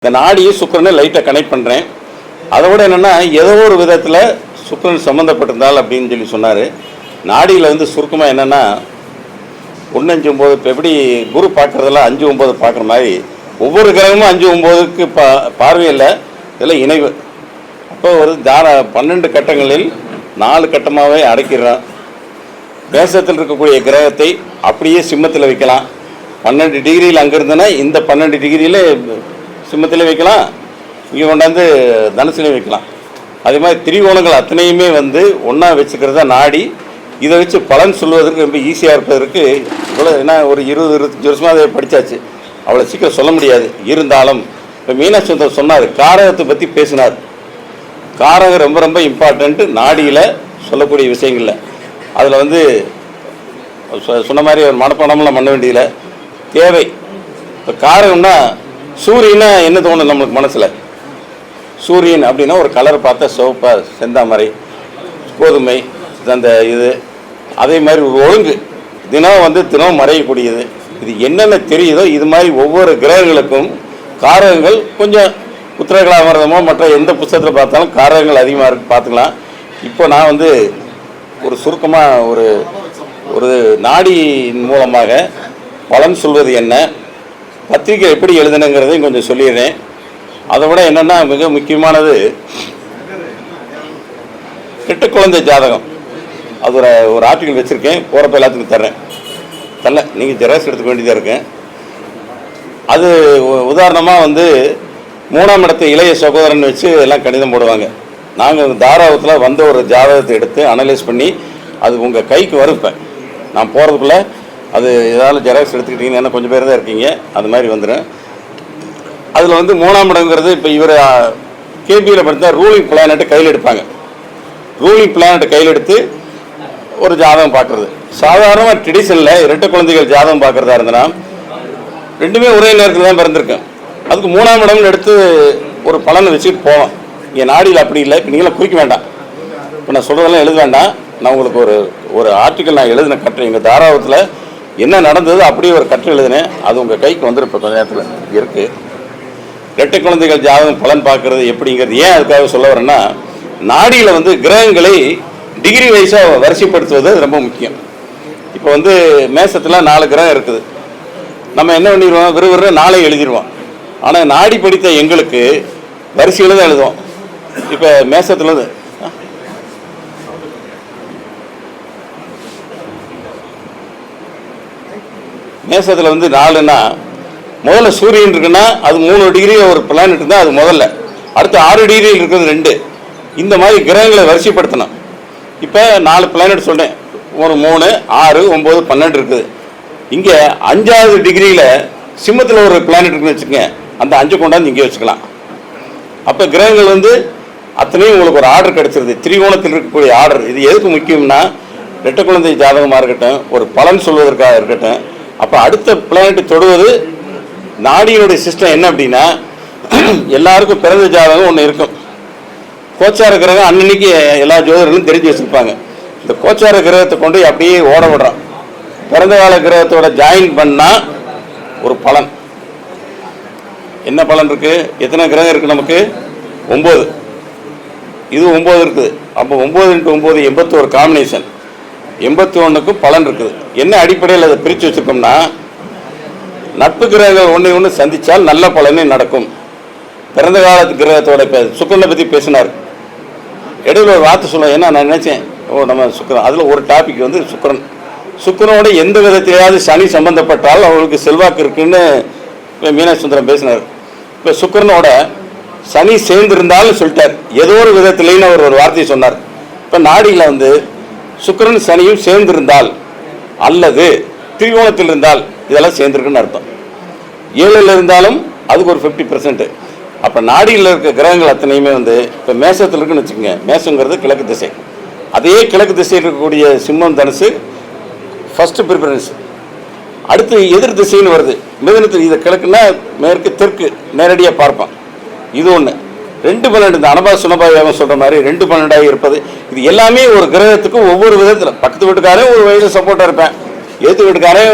இந்த நாடியும் சுக்கிரனை லைட்டாக கனெக்ட் பண்ணுறேன். அதை விட என்னென்னா ஏதோ ஒரு விதத்தில் சுக்கிரன் சம்மந்தப்பட்டிருந்தால் அப்படின்னு சொல்லி சொன்னார். நாடியில் வந்து சுருக்கமாக என்னென்னா 1 5 9 இப்போ எப்படி குரு பார்க்குறதெல்லாம் 5 9 பார்க்குற மாதிரி ஒவ்வொரு கிரகமும் 5 9க்கு பார்வையில் இதெல்லாம் இணைவு. அப்போ ஒரு 12 கட்டங்களில் 4 கட்டமாகவே அடைக்கிறான். மேசத்தில் இருக்கக்கூடிய கிரகத்தை அப்படியே சிம்மத்தில் வைக்கலாம். 12 டிகிரியில் அங்கே இருந்ததுன்னா இந்த 12 டிகிரியில் சிம்மத்திலே வைக்கலாம், இங்கே கொண்டாந்து தனுசுலேயும் வைக்கலாம். அதே மாதிரி திரிகோணங்கள் அத்தனையுமே வந்து ஒன்றா வச்சுக்கிறதா நாடி. இதை வச்சு பலன் சொல்வதற்கு ரொம்ப ஈஸியாக இருப்பதற்கு இவ்வளோ ஏன்னா ஒரு 20-25 வருஷமாக அதை படித்தாச்சு, அவ்வளோ சீக்கிரம் சொல்ல முடியாது. இருந்தாலும் இப்போ மீனாட்சி சுந்தரம் சொன்னார், காரகத்தை பற்றி பேசினார். காரகம் ரொம்ப ரொம்ப இம்பார்ட்டண்ட்டு நாடியில் சொல்லக்கூடிய விஷயங்களில். அதில் வந்து சொன்ன மாதிரி ஒரு மனப்பாடமெல்லாம் பண்ண வேண்டியதில்லை, தேவை. இப்போ காரகம்னா சூரியனா என்ன தோணும் நம்மளுக்கு மனசில்? சூரியன் அப்படின்னா ஒரு கலரை பார்த்தா சிவப்பா, செந்தாமரை, கோதுமை, அந்த இது அதே மாதிரி ஒரு ஒழுங்கு தினம் வந்து தினம் மறையக்கூடியது. இது என்னென்ன தெரியுதோ இது மாதிரி ஒவ்வொரு கிரகங்களுக்கும் காரகங்கள் கொஞ்சம் உத்திரகலாமரதமோ மற்ற எந்த புத்தகத்தில் பார்த்தாலும் காரகங்கள் அதிகமாக இருக்குது, பார்த்துக்கலாம். இப்போ நான் வந்து ஒரு சுருக்கமாக ஒரு நாடியின் மூலமாக பலன் சொல்வது என்ன, பத்திரிக்கை எப்படி எழுதுனுங்கிறதையும் கொஞ்சம் சொல்லிடுறேன். அதை விட என்னென்னா மிக முக்கியமானது கெட்ட குழந்தை ஜாதகம். அது ஒரு ஆர்டிக்கல் வச்சுருக்கேன், போகிறப்ப எல்லாத்துக்கும் தரல, நீங்கள் ஜெராக்ஸ் எடுத்துக்க வேண்டியதாக இருக்கேன். அது உதாரணமாக வந்து 3ஆம் இடத்தை இளைய சகோதரன் வச்சு எல்லாம் கணிதம் போடுவாங்க. நாங்கள் தாராவத்தில் வந்த ஒரு ஜாதகத்தை எடுத்து அனலைஸ் பண்ணி அது உங்கள் கைக்கு வருப்பேன். நான் போகிறதுக்குள்ளே அது ஏதாவது ஜெராக்ஸ் எடுத்துக்கிட்டிங்கன்னா கொஞ்சம் பேர் தான் இருக்கீங்க, அது மாதிரி வந்துடும். அதில் வந்து 3ஆம் இடங்கிறது இப்போ இவர் கேபியில் படித்தா ரூலிங் பிளானட்டை கையில் எடுப்பாங்க. ரூலிங் பிளானட்டை கையில் எடுத்து ஒரு ஜாதகம் பார்க்குறது. சாதாரணமாக ட்ரெடிஷனில் இரட்டை குழந்தைகள் ஜாதகம் பார்க்குறதா இருந்ததுன்னா ரெண்டுமே ஒரே நேரத்தில் தான் பிறந்திருக்கேன். அதுக்கு 3ஆம் இடம்னு எடுத்து ஒரு பலனை வச்சுக்கிட்டு போவோம். இங்கே நாடியில் அப்படி இல்லை. இப்போ நீங்களும் குறிக்க வேண்டாம், இப்போ நான் சொல்கிறதெல்லாம் எழுத வேண்டாம். நான் உங்களுக்கு ஒரு ஆர்டிக்கல் நான் எழுதின கட்டுரை, எங்கள் தாராவத்தில் என்ன நடந்தது அப்படியே ஒரு கட்டுரை எழுதினேன். அது உங்கள் கைக்கு வந்துடும் இப்போ கொஞ்ச நேரத்தில் இருக்குது. இரட்டை குழந்தைகள் ஜாதகம் பலன் பார்க்குறது எப்படிங்கிறது ஏன் அதுக்காக சொல்ல வரேன்னா, நாடியில் வந்து கிரகங்களை டிகிரி வைஸாக வரிசைப்படுத்துவது ரொம்ப முக்கியம். இப்போ வந்து மேசத்தில் 4 கிரகம் இருக்குது. நம்ம என்ன பண்ணிடுவோம், விறுவிறு 4 எழுதிடுவோம். ஆனால் நாடி படித்த எங்களுக்கு வரிசையில் தான் எழுதுவோம். இப்போ மேசத்தில் வந்து 4ன்னா முதல்ல சூரியன் இருக்குன்னா அது 3 டிகிரி ஒரு பிளானட் இருந்தால் அது முதல்ல, அடுத்து 6 டிகிரியில் இருக்கிறது 2. இந்த மாதிரி கிரகங்களை வரிசைப்படுத்தணும். இப்போ 4 பிளானட் சொல்கிறேன், ஒரு 3 6 9 12 இருக்குது. இங்கே 5வது டிகிரியில் சிம்மத்தில் ஒரு பிளானட் இருக்குன்னு வச்சுக்கோங்க, அந்த 5 கொண்டாந்து இங்கே வச்சுக்கலாம். அப்போ கிரகங்கள் வந்து அத்தனையும் உங்களுக்கு ஒரு ஆர்டர் கிடச்சிருது, திரிகோணத்தில் இருக்கக்கூடிய ஆர்டர். இது எதுக்கு முக்கியம்னா, ரெட்டை குழந்தை ஜாதகமாக இருக்கட்டும், ஒரு பலன் சொல்வதற்காக இருக்கட்டும். அப்போ அடுத்த பிளானட்டை தொடுவது நாடியினுடைய சிஸ்டம் என்ன அப்படின்னா, எல்லாருக்கும் பிறந்த ஜாதகம் ஒன்று இருக்கும். கோச்சார கிரகம் அன்னன்னைக்கு எல்லா ஜோதிடர்களும் தெரிஞ்சு வச்சுருப்பாங்க. இந்த கோச்சார கிரகத்தை கொண்டு அப்படியே ஓட விடுறான். பிறந்த கால கிரகத்தோட ஜாயின் பண்ணால் ஒரு பலன் என்ன பலன் இருக்குது? எத்தனை கிரகம் இருக்குது நமக்கு? 9. இது 9 இருக்குது. அப்போ 9 × 9 81 காம்பினேஷன். 81க்கும் பலன் இருக்குது. என்ன அடிப்படையில் அதை பிரித்து வச்சுருக்கோம்னா, நட்பு கிரகங்கள் ஒன்று ஒன்று சந்தித்தால் நல்ல பலனே நடக்கும். பிறந்த காலத்து கிரகத்தோட சுக்கிரனை பற்றி பேசினார். இடையில ஒரு வார்த்தை சொல்லுவேன், ஏன்னா நான் நினச்சேன் நம்ம சுக்கிரன், அதில் ஒரு டாபிக் வந்து சுக்கிரனோட எந்த விதத்திலேயாவது சனி சம்பந்தப்பட்டால் அவங்களுக்கு செல்வாக்கு இருக்குன்னு மீனாட்சி சுந்தரம் பேசினார். இப்போ சுக்கிரனோட சனி சேர்ந்திருந்தாலும் சொல்லிட்டார், ஏதோ ஒரு விதத்திலேன்னு அவர் ஒரு வார்த்தையை சொன்னார். இப்போ நாடியில் வந்து சுக்கிரன் சனியும் சேர்ந்திருந்தால் அல்லது திரிகோணத்தில் இருந்தால் இதெல்லாம் சேர்ந்துருக்குன்னு அர்த்தம். 7ல் இருந்தாலும் அதுக்கு ஒரு 50%. அப்போ நாடியில் இருக்க கிரகங்கள் அத்தனையுமே வந்து இப்போ மேசத்தில் இருக்குன்னு வச்சுக்கோங்க. மேசங்கிறது கிழக்கு திசை. அதே கிழக்கு திசையில் இருக்கக்கூடிய சிம்மம் தனுசு ஃபஸ்ட்டு ப்ரிஃபரன்ஸ். அடுத்து எதிர் திசைன்னு வருது மிதுனத்தில். இதை கிழக்குன்னா மேற்கு தெற்கு நேரடியாக பார்ப்பான். இது ஒன்று. 2 12 இந்த அனபா சுனபா யோகம் சொல்கிற மாதிரி 2 12 இருப்பது. இது எல்லாமே ஒரு கிரகத்துக்கும் ஒவ்வொரு விதத்தில். பக்கத்து வீட்டுக்காரன் ஒரு வயது சப்போர்ட்டாக இருப்பேன், எதிர்த்து வீட்டுக்காரன்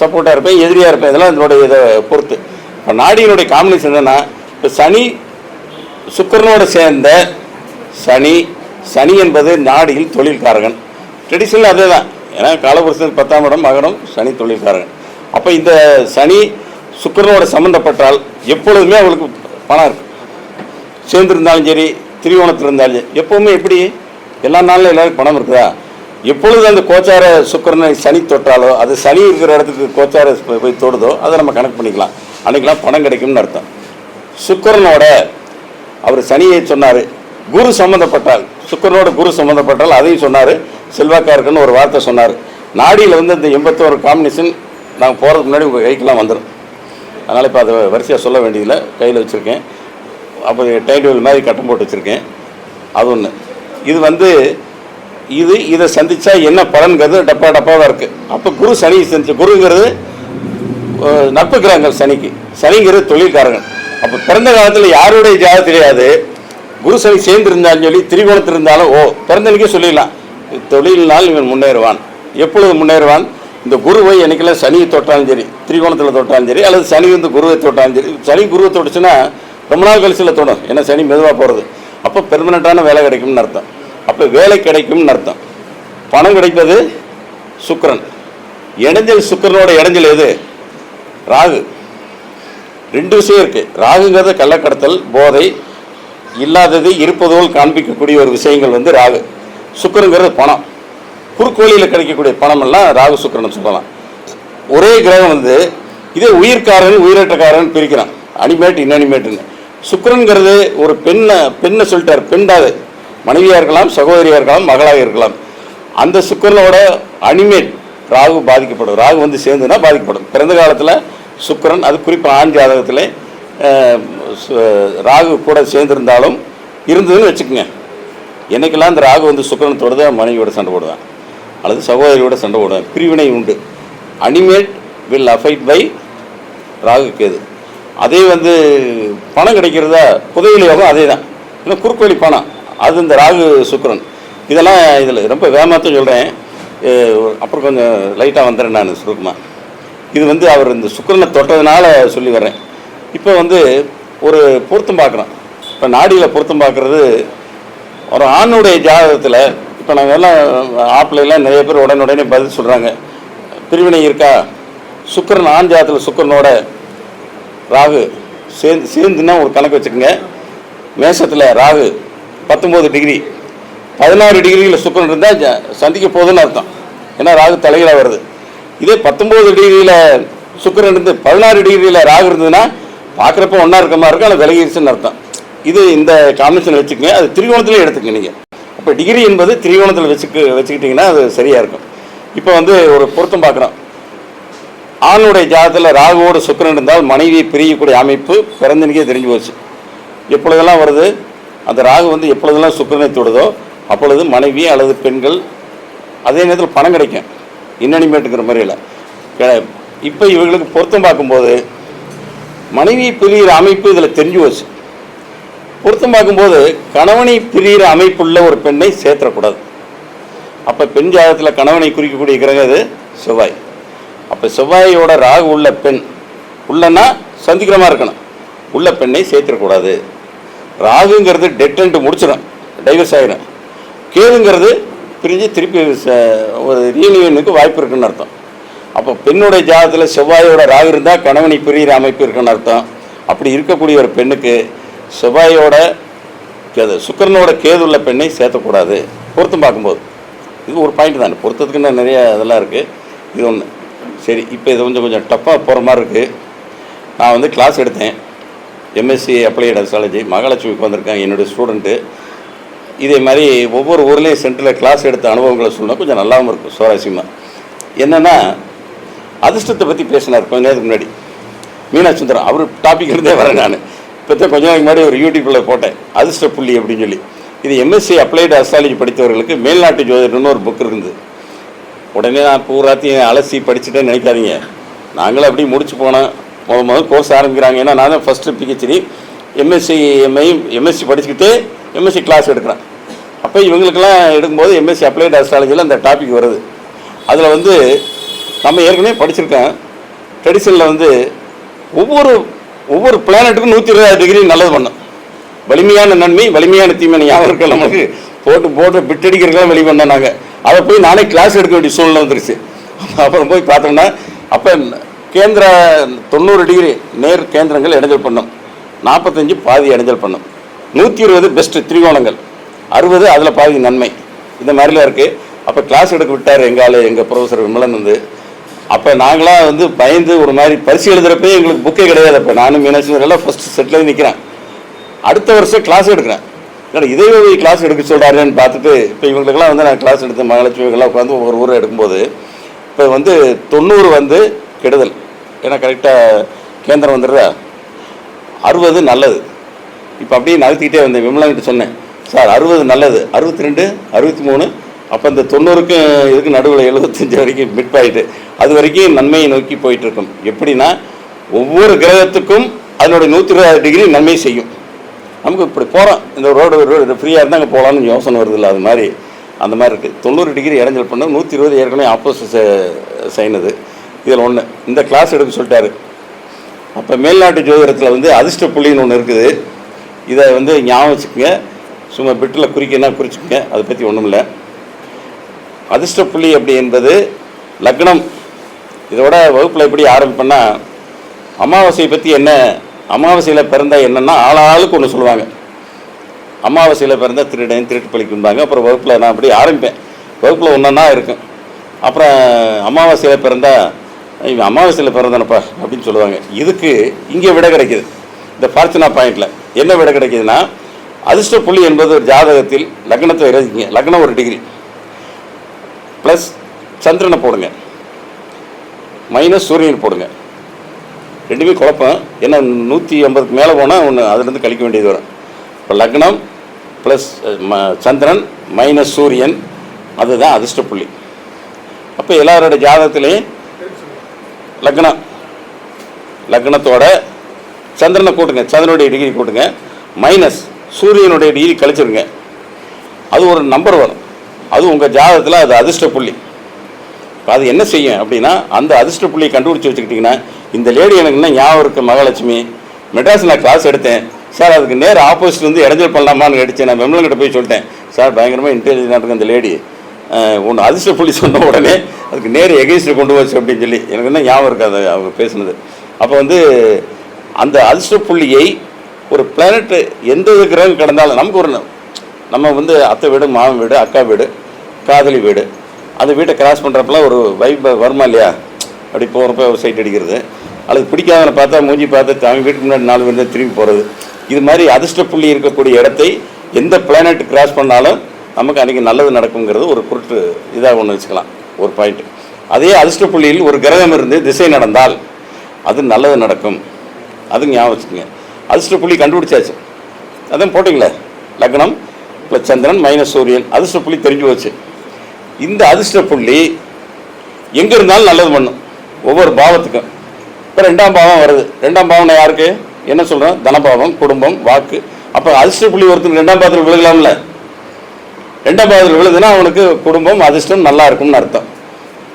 சப்போர்ட்டாக இருப்பேன், எதிரியாக இருப்பேன். இதெல்லாம் இதனுடைய இதை பொறுத்து. இப்போ நாடியினுடைய காம்பினேஷன் என்னென்னா, இப்போ சுக்கிரனோட சேர்ந்த சனி என்பது நாடியில் தொழில்காரகன். ட்ரெடிஷ்னல் அதே தான். ஏன்னா காலபுருஷன் 10ஆம் இடம் மகரம், சனி தொழில்காரகன். அப்போ இந்த சனி சுக்கிரனோட சம்மந்தப்பட்டால் எப்பொழுதுமே அவளுக்கு பணம் இருக்கு. சேர்ந்துருந்தாலும் சரி, திரிகோணத்தில் இருந்தாலும் சரி, எப்போவுமே எப்படி எல்லா நாளிலும் எல்லாருக்கும் பணம் இருக்குதா? எப்பொழுது அந்த கோச்சார சுக்கிரனை சனி தொட்டாலோ, அது சனி இருக்கிற இடத்துக்கு கோச்சார போய் தொடுதோ அதை நம்ம கணக்கு பண்ணிக்கலாம். அன்றைக்கெலாம் பணம் கிடைக்கும்னு அர்த்தம். சுக்கிரனோட அவர் சனியை சொன்னார். குரு சம்மந்தப்பட்டால், சுக்கிரனோட குரு சம்மந்தப்பட்டால் அதையும் சொன்னார். செல்வாக்கா இருக்குன்னு ஒரு வார்த்தை சொன்னார். நாடியில் வந்து இந்த 81 காம்பினேஷன் நாங்கள் போகிறதுக்கு முன்னாடி உங்கள் கைக்கெல்லாம் வந்துடும். அதனால் இப்போ அதை வரிசையாக சொல்ல வேண்டியதில்லை, கையில் வச்சுருக்கேன். அப்போ டைம் டேபிள் மாதிரி கட்டம் போட்டு வச்சுருக்கேன். அது ஒன்று. இது வந்து இதை சந்தித்தா என்ன பலன்கிறது டப்பாவாக இருக்குது. அப்போ குரு சனி சந்திச்ச குருங்கிறது நட்பு கிரகங்கள். சனிங்கிறது தொழில்காரங்கள். அப்போ பிறந்த காலத்தில் யாருடைய ஜாதகத்திலேயாவது குரு சனி சேர்ந்துருந்தாலும் சொல்லி திரிகோணத்தில் இருந்தாலும் பிறந்தனுக்கே சொல்லிடலாம், தொழிலினால் இவன் முன்னேறுவான். எப்பொழுது முன்னேறுவான்? இந்த குருவை என்னைக்கெல்லாம் சனியை தொட்டாலும் சரி, திரிகோணத்தில் தொட்டாலும் சரி, அல்லது சனி வந்து குருவை தொட்டாலும் சரி. சனி குருவை தொட்டுச்சுன்னா ரொம்ப நாள் கழிச்சில் தொடும். ஏன்னா சனி மெதுவாக போகிறது. அப்போ பெர்மனண்ட்டான வேலை கிடைக்கும்னு அர்த்தம். அப்போ வேலை கிடைக்கும்னு அர்த்தம். பணம் கிடைப்பது சுக்கிரன். இடைஞ்சல், சுக்கிரனோட இடைஞ்சல் எது? ராகு. 2 விஷயம் இருக்குது. ராகுங்கிறது கள்ளக்கடத்தல், போதை, இல்லாதது இருப்பதோல் காண்பிக்கக்கூடிய ஒரு விஷயங்கள் வந்து ராகு. சுக்கிரங்கிறது பணம், குறுக்கு வழியில் கிடைக்கக்கூடிய பணம் எல்லாம் ராகு சுக்கிரன் சொல்லலாம். ஒரே கிரகம் வந்து இதே உயிர்காரன் உயிரற்றக்காரன் பிரிக்கிறான், அனிமேட் இன்அனிமேட்டுன்னு. சுக்கிரன்கிறது ஒரு பெண்ணை சொல்லிட்டார். பெண்டாது, மனைவியாக இருக்கலாம், சகோதரியாக இருக்கலாம், மகளாக இருக்கலாம். அந்த சுக்கிரனோட அனிமேட் ராகு பாதிக்கப்படும். ராகு வந்து சேர்ந்துன்னா பாதிக்கப்படும். பிறந்த காலத்தில் சுக்கிரன், அது குறிப்பாக ஆண் ஜாதகத்தில் ராகு கூட சேர்ந்துருந்தாலும் இருந்ததுன்னு வச்சுக்கோங்க. என்றைக்கெல்லாம் அந்த ராகு வந்து சுக்கிரன் தொடுதா மனைவியோட சண்டை போடுவான், அல்லது சகோதரியோட சண்டை போடுவான். பிரிவினை உண்டு. Animate will affect by Rahu Ketu. அதே வந்து பணம் கிடைக்கிறதா புதையல் யோகம் அதே தான். ஏன்னா குறுக்கோழி பணம், அது இந்த ராகு சுக்கிரன். இதெல்லாம் இதில் ரொம்ப வேகமாக சொல்கிறேன், அப்புறம் கொஞ்சம் லைட்டாக வந்துடுறேன் நான் சுருக்கமாக. இது வந்து அவர் இந்த சுக்கிரனை தொட்டதுனால சொல்லி வர்றேன். இப்போ வந்து ஒரு பொருத்தம் பார்க்குறோம். இப்போ நாடியில் பொருத்தம் பார்க்குறது ஒரு ஆணுடைய ஜாதகத்தில். இப்போ நாங்கள் எல்லாம் ஆப்பிளெல்லாம் நிறைய பேர் உடனே பதில் சொல்கிறாங்க, பிரிவினை இருக்கா? சுக்கிரன் ஆண் ஜாதகத்தில் சுக்கிரனோட ராகு சேர்ந்துன்னா ஒரு கணக்கு வச்சுக்கோங்க. மேஷத்தில் ராகு 19 டிகிரி, 16 டிகிரியில் சுக்கிரன் இருந்தால் சந்திக்க போகுதுன்னு அர்த்தம். ஏன்னா ராகு தலைகீழாக வருது. இதே 19 டிகிரியில் சுக்கிரன் இருந்து 16 டிகிரியில் ராகு இருந்ததுன்னா பார்க்குறப்ப ஒன்றா இருக்க மாதிரி இருக்கும், ஆனால் விலகிடுச்சுன்னு அர்த்தம். இது இந்த காம்பினேஷன் வச்சுக்கோங்க. அது திரிகோணத்திலே எடுத்துக்கங்க நீங்கள். அப்போ டிகிரி என்பது திரிகோணத்தில் வச்சுக்கிட்டிங்கன்னா அது சரியாக இருக்கும். இப்போ வந்து ஒரு பொருத்தம் பார்க்குறோம். ஆணுடைய ஜாதகத்தில் ராகுவோடு சுக்கிரன் இருந்தால் மனைவியை பிரியக்கூடிய அமைப்பு பிறந்தனுக்கே தெரிஞ்சு போச்சு. எப்பொழுதெல்லாம் வருது அந்த ராகு வந்து எப்பொழுதெல்லாம் சுக்கிரனை தொடுதோ அப்பொழுது மனைவி அல்லது பெண்கள், அதே நேரத்தில் பணம் கிடைக்கும், இன்னனிமேட்டுங்கிற முறையில். இப்போ இவங்களுக்கு பொருத்தம் பார்க்கும்போது மனைவியை பிரிகிற அமைப்பு இதில் தெரிஞ்சு போச்சு. பொருத்தம் பார்க்கும்போது கணவனை பிரிகிற அமைப்புள்ள ஒரு பெண்ணை சேர்த்துடக்கூடாது. அப்போ பெண் ஜாதகத்தில் கணவனை குறிக்கக்கூடிய கிரகம் இது செவ்வாய். அப்போ செவ்வாயோட ராகு உள்ள பெண் உள்ளன்னா சந்திக்கிற மாதிரி இருக்கணும். உள்ள பெண்ணை சேர்த்துடக்கூடாது. ராகுங்கிறது டெட்டன்ட்டு முடிச்சிடும், டைவர்ஸ் ஆகிடும். கேதுங்கிறது பிரிஞ்சு திருப்பி ஒரு ரீயூனியனுக்கு வாய்ப்பு இருக்குன்னு அர்த்தம். அப்போ பெண்ணுடைய ஜாதகத்தில் செவ்வாயோட ராகு இருந்தால் கணவனை பிரிகிற அமைப்பு இருக்குன்னு அர்த்தம். அப்படி இருக்கக்கூடிய ஒரு பெண்ணுக்கு செவ்வாயோட சுக்கிரனோட கேது உள்ள பெண்ணை சேர்த்தக்கூடாது பொருத்தம் பார்க்கும்போது. இது ஒரு பாயிண்ட் தான். பொருத்தத்துக்குன்னு நிறைய இதெல்லாம் இருக்குது. இது ஒன்று. சரி, இப்போ இது கொஞ்சம் டஃப்பாக போகிற மாதிரி இருக்குது. நான் வந்து கிளாஸ் எடுத்தேன், எம்எஸ்சி அப்ளைடு அஸ்ட்ராலஜி. மகாலட்சுமிக்கு வந்திருக்காங்க என்னுடைய ஸ்டூடெண்ட்டு. இதே மாதிரி ஒவ்வொரு ஊர்லேயும் சென்டரில் கிளாஸ் எடுத்த அனுபவங்களை சொன்னால் கொஞ்சம் நல்லாவும் இருக்கும், சுவாரஸ்யமாக. என்னென்னா அதிர்ஷ்டத்தை பற்றி பேசினார் கொஞ்ச நேரத்துக்கு முன்னாடி மீனாட்சி சுந்தரம். அவர் டாபிக் இருந்தே வரேன். நான் இப்போ தான் கொஞ்ச நாளைக்கு முன்னாடி ஒரு யூடியூப்பில் போட்டேன், அதிர்ஷ்ட புள்ளி அப்படின்னு சொல்லி. இது எம்எஸ்சி அப்ளைடு அஸ்ட்ராலஜி படித்தவர்களுக்கு மேல்நாட்டு ஜோதிடர்னு ஒரு புக் இருக்குது. உடனே நான் பூராத்தையும் அலசி படிச்சுட்டேன்னு நினைக்காதீங்க. நாங்களும் அப்படி முடிச்சு போனோம். முதல் கோர்ஸ் ஆரம்பிக்கிறாங்க. ஏன்னா நான் தான் ஃபஸ்ட்டு பிஹெச்டி எம்எஸ்சி படிச்சுக்கிட்டு எம்எஸ்சி கிளாஸ் எடுக்கிறேன். அப்போ இவங்களுக்கெல்லாம் எடுக்கும்போது எம்எஸ்சி அப்ளைடு அஸ்ட்ராலஜியில் அந்த டாபிக் வருது. அதில் வந்து நம்ம ஏற்கனவே படிச்சிருக்கேன். ட்ரெடிஷனில் வந்து ஒவ்வொரு ஒவ்வொரு பிளானட்டுக்கும் 120 டிகிரி நல்லது பண்ணும். வலிமையான நன்மை வலிமையான தீமை ஞாபகம் நமக்கு போட்டு பிட்டடிக்கிறதுலாம் வெளி பண்ணோம். நாங்கள் அதை போய் நானே கிளாஸ் எடுக்க வேண்டிய சூழ்நிலை வந்துருச்சு. அப்புறம் போய் பார்த்தோம்னா அப்போ கேந்திர 90 டிகிரி நேர் கேந்திரங்கள் இடைஞ்சல் பண்ணும், 45 பாதி இடைஞ்சல் பண்ணும், 120 பெஸ்ட்டு திரிகோணங்கள், 60 அதில் பாதி நன்மை. இந்த மாதிரிலாம் இருக்குது. அப்போ கிளாஸ் எடுக்க விட்டார் எங்கள் ப்ரொஃபஸர் விமலன் வந்து. அப்போ நாங்களாம் வந்து பயந்து ஒரு மாதிரி பரிசு எழுதுகிறப்பே எங்களுக்கு புக்கே கிடையாது. அப்போ நானும் மீனாட்சி எல்லாம் ஃபஸ்ட்டு செட்டில் நிற்கிறேன். அடுத்த வருஷம் கிளாஸ் எடுக்கிறேன். இதே கிளாஸ் எடுக்க சொல்கிறாருன்னு பார்த்துட்டு இப்போ இவங்களுக்கெல்லாம் வந்து நான் கிளாஸ் எடுத்து மகாலட்சுமி இவங்கெல்லாம் உட்காந்து ஒவ்வொரு ஊரை எடுக்கும்போது இப்போ வந்து 90 வந்து கெடுதல், ஏன்னா கரெக்டாக கேந்திரம் வந்துடுதா, 60 நல்லது. இப்போ அப்படியே நகர்த்திக்கிட்டே வந்தேன். விமலாங்கிட்ட சொன்னேன், சார் 60 நல்லது, 62 63, அப்போ இந்த 90க்கு இதுக்கு நடுவில் 75 வரைக்கும் மிட் ஆகிட்டு அது வரைக்கும் நன்மையை நோக்கி போயிட்டுருக்கும். எப்படின்னா ஒவ்வொரு கிரகத்துக்கும் அதனுடைய 120 டிகிரி நன்மை செய்யும். நமக்கு இப்படி போகிறோம், இந்த ரோடு ஃப்ரீயாக இருந்தால் அங்கே போகலான்னு யோசனை வருது இல்லை, அது மாதிரி அந்த மாதிரி இருக்குது. 90 டிகிரி இடைஞ்சல் பண்ண 120 ஏற்கனவே ஆப்போசிட் சைனது. இதில் ஒன்று இந்த கிளாஸ் எடுக்க சொல்லிட்டாரு. அப்போ மேல்நாட்டு ஜோதிடத்தில் வந்து அதிர்ஷ்ட புள்ளின்னு ஒன்று இருக்குது. இதை வந்து ஞாபகம் வச்சுக்கோங்க, சும்மா பிட்டில் குறிக்கன்னா குறிச்சிக்கோங்க, அதை பற்றி ஒன்றும் இல்லை. அதிர்ஷ்ட புள்ளி அப்படி என்பது லக்னம். இதோட வகுப்பில் எப்படி ஆரம்பிப்பேன்னா அமாவாசையை பற்றி என்ன, அமாவாசையில் பிறந்தால் என்னென்னா ஆளாளுக்கு ஒன்று சொல்லுவாங்க. அமாவாசையில் பிறந்தால் திருட்டு பழிக்கும்பாங்க. அப்புறம் வகுப்பில் நான் அப்படி ஆரம்பிப்பேன், வகுப்பில் ஒன்றா இருக்கும். அப்புறம் அமாவாசையில் பிறந்தால் இவன் அமாவாசையில் பிறந்தானப்பா அப்படின்னு சொல்லுவாங்க. இதுக்கு இங்கே விட கிடைக்கிது. இந்த ஃபார்ச்சுனா பாயிண்டில் என்ன விட கிடைக்கிதுன்னா அதிர்ஷ்ட புள்ளி என்பது ஒரு ஜாதகத்தில் லக்னத்தை எழுதிங்க, லக்னம் 1 டிகிரி ப்ளஸ் சந்திரனை போடுங்க, மைனஸ் சூரியன் போடுங்க. ரெண்டுமே குழப்பம், ஏன்னா 150க்கு மேலே போனால் ஒன்று அதுலேருந்து கழிக்க வேண்டியது வரும். இப்போ லக்னம் ப்ளஸ் சந்திரன் மைனஸ் சூரியன், அதுதான் அதிர்ஷ்ட புள்ளி. அப்போ எல்லாரோட ஜாதகத்திலையும் லக்னத்தோட சந்திரனை கூட்டுங்க, சந்திரனுடைய டிகிரி கூட்டுங்க, மைனஸ் சூரியனுடைய டிகிரி கழிச்சிருங்க. அது ஒரு நம்பர் வரும், அது உங்கள் ஜாதகத்தில் அது அதிர்ஷ்ட புள்ளி. அது என்ன செய்யும் அப்படின்னா அந்த அதிர்ஷ்ட புள்ளியை கண்டுபிடிச்சி வச்சுக்கிட்டிங்கன்னா, இந்த லேடி எனக்கு என்ன ஞாபகம் இருக்குது, மகாலட்சுமி மெட்ராஸில் நான் கிளாஸ் எடுத்தேன் சார், அதுக்கு நேர் ஆப்போசிட் வந்து இடைஞ்சல் பண்ணலாமான்னு அடித்தேன். நான் விமலங்கிட்ட போய் சொல்லிட்டேன், சார் பயங்கரமாக இன்டெலிஜென்ட்டாக இருக்குது அந்த லேடி, ஒன்று அதிர்ஷ்ட புள்ளி சொன்ன உடனே அதுக்கு நேர் எகெயின்ஸ்ட் கொண்டு வச்சு அப்படின்னு சொல்லி எனக்கு என்ன ஞாபகம் இருக்காது அவங்க பேசுனது. அப்போ வந்து அந்த அதிர்ஷ்ட புள்ளியை ஒரு பிளானட்டு எந்த கிரகம் கடந்தாலும் நமக்கு ஒரு நம்ம வந்து அத்தை வீடு, மாமன் வீடு, அக்கா வீடு, காதலி வீடு, அந்த வீட்டை கிராஸ் பண்ணுறப்பெல்லாம் ஒரு வைப் வருமா இல்லையா, அப்படி போகிறப்ப ஒரு சைட் அடிக்கிறது, அல்லது பிடிக்காதவனை பார்த்தா மூஞ்சி பார்த்து அவன் வீட்டுக்கு முன்னாடி 4 பேர் தான் திரும்பி போகிறது. இது மாதிரி அதிர்ஷ்ட புள்ளி இருக்கக்கூடிய இடத்தை எந்த பிளானட் கிராஸ் பண்ணாலும் நமக்கு அன்றைக்கி நல்லது நடக்குங்கிறது ஒரு குருட்டு இதாக ஒன்று வச்சுக்கலாம், ஒரு பாயிண்ட். அதே அதிர்ஷ்ட புள்ளியில் ஒரு கிரகம் இருந்து திசை நடந்தால் அது நல்லது நடக்கும், அது ஞாபகம் வச்சுக்கோங்க. அதிர்ஷ்ட புள்ளி கண்டுபிடிச்சாச்சு, அதான் போட்டிங்களே, லக்னம் ப்ளஸ் சந்திரன் மைனஸ் சூரியன், அதிர்ஷ்ட புள்ளி தெரிஞ்சு போச்சு. இந்த அதிர்ஷ்ட புள்ளி எங்கே இருந்தாலும் நல்லது பண்ணும் ஒவ்வொரு பாவத்துக்கும். இப்போ 2ஆம் பாவம் வருது, 2ஆம் பாவம்னா யாருக்கு என்ன சொல்கிறோம், தனபாவம், குடும்பம், வாக்கு. அப்போ அதிர்ஷ்ட புள்ளி ஒருத்தருக்கு 2ஆம் பாவத்தில் விழுகலாம்ல, 2ஆம் பாவத்தில் விழுதுன்னா அவனுக்கு குடும்பம் அதிர்ஷ்டம் நல்லா இருக்கும்னு அர்த்தம்.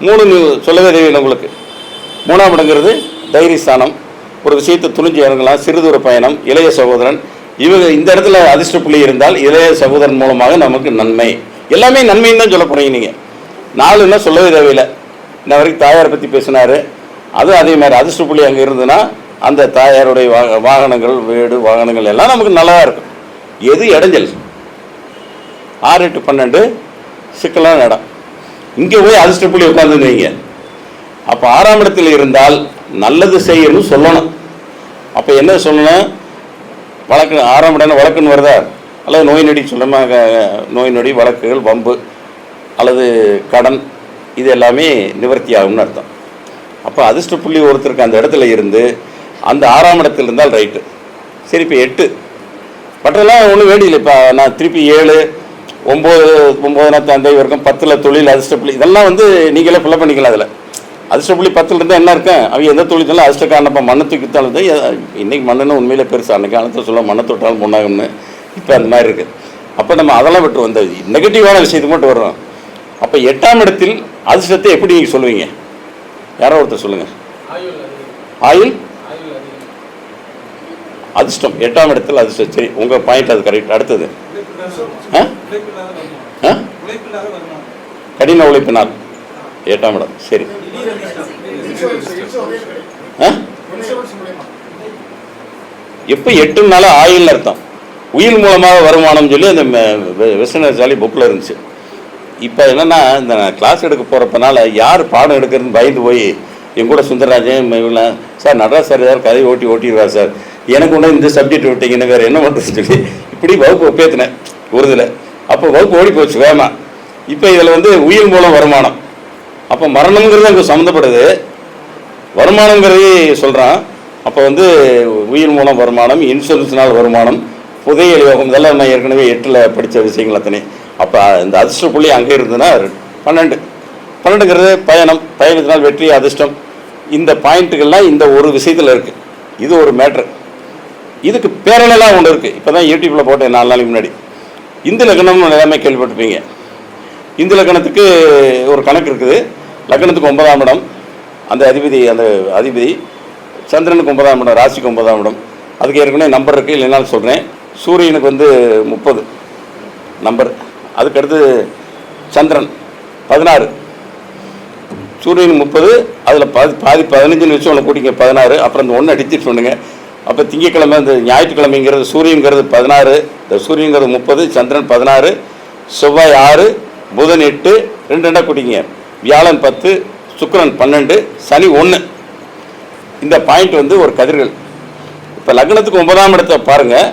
3 சொல்லவே தேவையில்லை உங்களுக்கு. 3ஆம் இடங்கிறது தைரியஸ்தானம், ஒரு விஷயத்தை துணிஞ்சு இறங்கலாம், சிறுதூர பயணம், இளைய சகோதரன். இவங்க இந்த இடத்துல அதிர்ஷ்ட புள்ளி இருந்தால் இளைய சகோதரன் மூலமாக நமக்கு நன்மை, எல்லாமே நன்மைன்னு தான் சொல்ல போகிறீங்க நீங்கள். 4ன்னா சொல்லவே தேவையில்லை. இன்ன வரைக்கும் தாயாரை பற்றி பேசினார், அதுவும் அதே மாதிரி அதிர்ஷ்ட புள்ளி அங்கே இருந்ததுன்னா அந்த தாயாருடைய வாகனங்கள், வீடு, வாகனங்கள் எல்லாம் நமக்கு நல்லா இருக்கும். எது இடைஞ்சல் 6 8 12 சிக்கலான இடம், இங்கே போய் அதிர்ஷ்ட புள்ளி உட்காந்துருந்தீங்க. அப்போ 6ஆம் இடத்தில் இருந்தால் நல்லது செய்யணும்னு சொல்லணும். அப்போ என்ன சொல்லணும், வழக்கு 6ஆம் இடம் வழக்குன்னு வருதா, அல்லது நோய் நொடி சொல்லமாக, நோய் நொடி, வழக்குகள், வம்பு அல்லது கடன், இது எல்லாமே நிவர்த்தி ஆகும்னு அர்த்தம். அப்போ அதிர்ஷ்ட புள்ளி ஒருத்தருக்கு அந்த இடத்துல இருந்து அந்த 6ஆம் இடத்தில் இருந்தால் ரைட்டு. சரி, இப்போ 8 மற்றெல்லாம் ஒன்றும் வேண்டியில்லை. இப்போ நான் திருப்பி 7 9 தந்தை வரைக்கும் 10ல் தொழில் அதிர்ஷ்ட புள்ளி, இதெல்லாம் வந்து நீங்களே ஃபில்லப் பண்ணிக்கலாம். அதில் அதிர்ஷ்ட புள்ளி 10ல் இருந்தால் என்ன இருக்கேன், அவங்க எந்த தொழிலும் அதிர்ஷ்டக்காரனப்போ மண்ணை தூக்கித்தாலும் தான். இன்றைக்கி மண்ணுன்னு உண்மையிலே பெருசு, அன்றைக்கி காலத்தில் சொல்ல மண்ணை தொட்டாலும் பொண்ணாகும்னு, இப்போ அந்த மாதிரி இருக்குது. அப்போ நம்ம அதெல்லாம் விட்டு வந்த நெகட்டிவான விஷயத்துக்கு மட்டும் வர்றோம். அப்போ 8ஆம் இடத்தில் அதிர்ஷ்டத்தை எப்படி நீங்கள் சொல்லுவீங்க, யாரோ ஒருத்தர் சொல்லுங்கள். ஆயுள் அதிர்ஷ்டம் 8ஆம் இடத்தில் அதிர்ஷ்டம். சரி, உங்கள் பாயிண்ட் அது கரெக்ட். அடுத்தது கடின உழைப்பினால் 8ஆம் இடம். சரி, எப்போ 8னால ஆயுள்னு அர்த்தம். உயிர் மூலமாக வருமானம் சொல்லி அந்த வெஸ்டர்ன் புக்கில் இருந்துச்சு. இப்போ என்னென்னா இந்த கிளாஸ் எடுக்க போகிறப்பனால யார் பாடம் எடுக்கிறதுன்னு பயந்து போய் என் கூட சுந்தரராஜன் இவங்கள சார் நடராஜ் சார் ஏதாவது கதையை ஓட்டிடுவார் சார், எனக்கு ஒன்று இந்த சப்ஜெக்ட் விட்டீங்கன்னு வேறு என்ன பண்ணுறதுன்னு சொல்லி இப்படி வகுப்பு ஒப்பேற்றினேன் ஒரு இதில். அப்போ வகுப்பு ஓடி போச்சு வேமா. இப்போ இதில் வந்து உயிர் மூலம் வருமானம், அப்போ மரணங்கிறது அங்கே சம்மந்தப்படுது, வருமானங்கிறதே சொல்கிறான். அப்போ வந்து உயிர் மூலம் வருமானம், இன்சூரன்ஸ்னால் வருமானம், புதையல் யோகம், இதெல்லாம் நான் ஏற்கனவே 8ல் படித்த விஷயங்கள் அத்தனை. அப்போ இந்த அதிர்ஷ்ட புள்ளி அங்கே இருந்ததுன்னா 12ங்கிறது பயணம், பயணத்தினால் வெற்றி, அதிர்ஷ்டம். இந்த பாயிண்ட்டுகள்லாம் இந்த ஒரு விஷயத்தில் இருக்குது. இது ஒரு மேட்ரு. இதுக்கு பேரலாம் ஒன்று இருக்குது. இப்போ தான் யூடியூப்பில் போட்டேன் 4 நாளைக்கு முன்னாடி. இந்து லக்னம் எல்லாமே கேள்விப்பட்டிருப்பீங்க. இந்து லக்னத்துக்கு ஒரு கணக்கு இருக்குது. லக்னத்துக்கு 9ஆம் இடம், அந்த அதிபதி சந்திரனுக்கு 9ஆம் இடம், ராசிக்கு 9ஆம் இடம். அதுக்கு ஏற்கனவே நம்பர் இருக்குது, இல்லைனாலும் சொல்கிறேன். சூரியனுக்கு வந்து 30 நம்பர், அதுக்கடுத்து சந்திரன் 16, சூரியன் 30, அதில் பாதி 15ன்னு வச்சு ஒன்று கூட்டிங்க 16, அப்புறம் இந்த 1 அடிச்சுட்டு சொன்னுங்க. அப்போ திங்கக்கிழமை இந்த ஞாயிற்றுக்கிழமைங்கிறது சூரியங்கிறது 16, இந்த சூரியங்கிறது 30, சந்திரன் 16, செவ்வாய் 6, புதன் 8, 2 கூட்டிங்க, வியாழன் 10, சுக்கிரன் 12, சனி 1. இந்த பாயிண்ட் வந்து ஒரு கதிர்கள். இப்போ லக்னத்துக்கு 9ஆம் இடத்தை பாருங்கள்,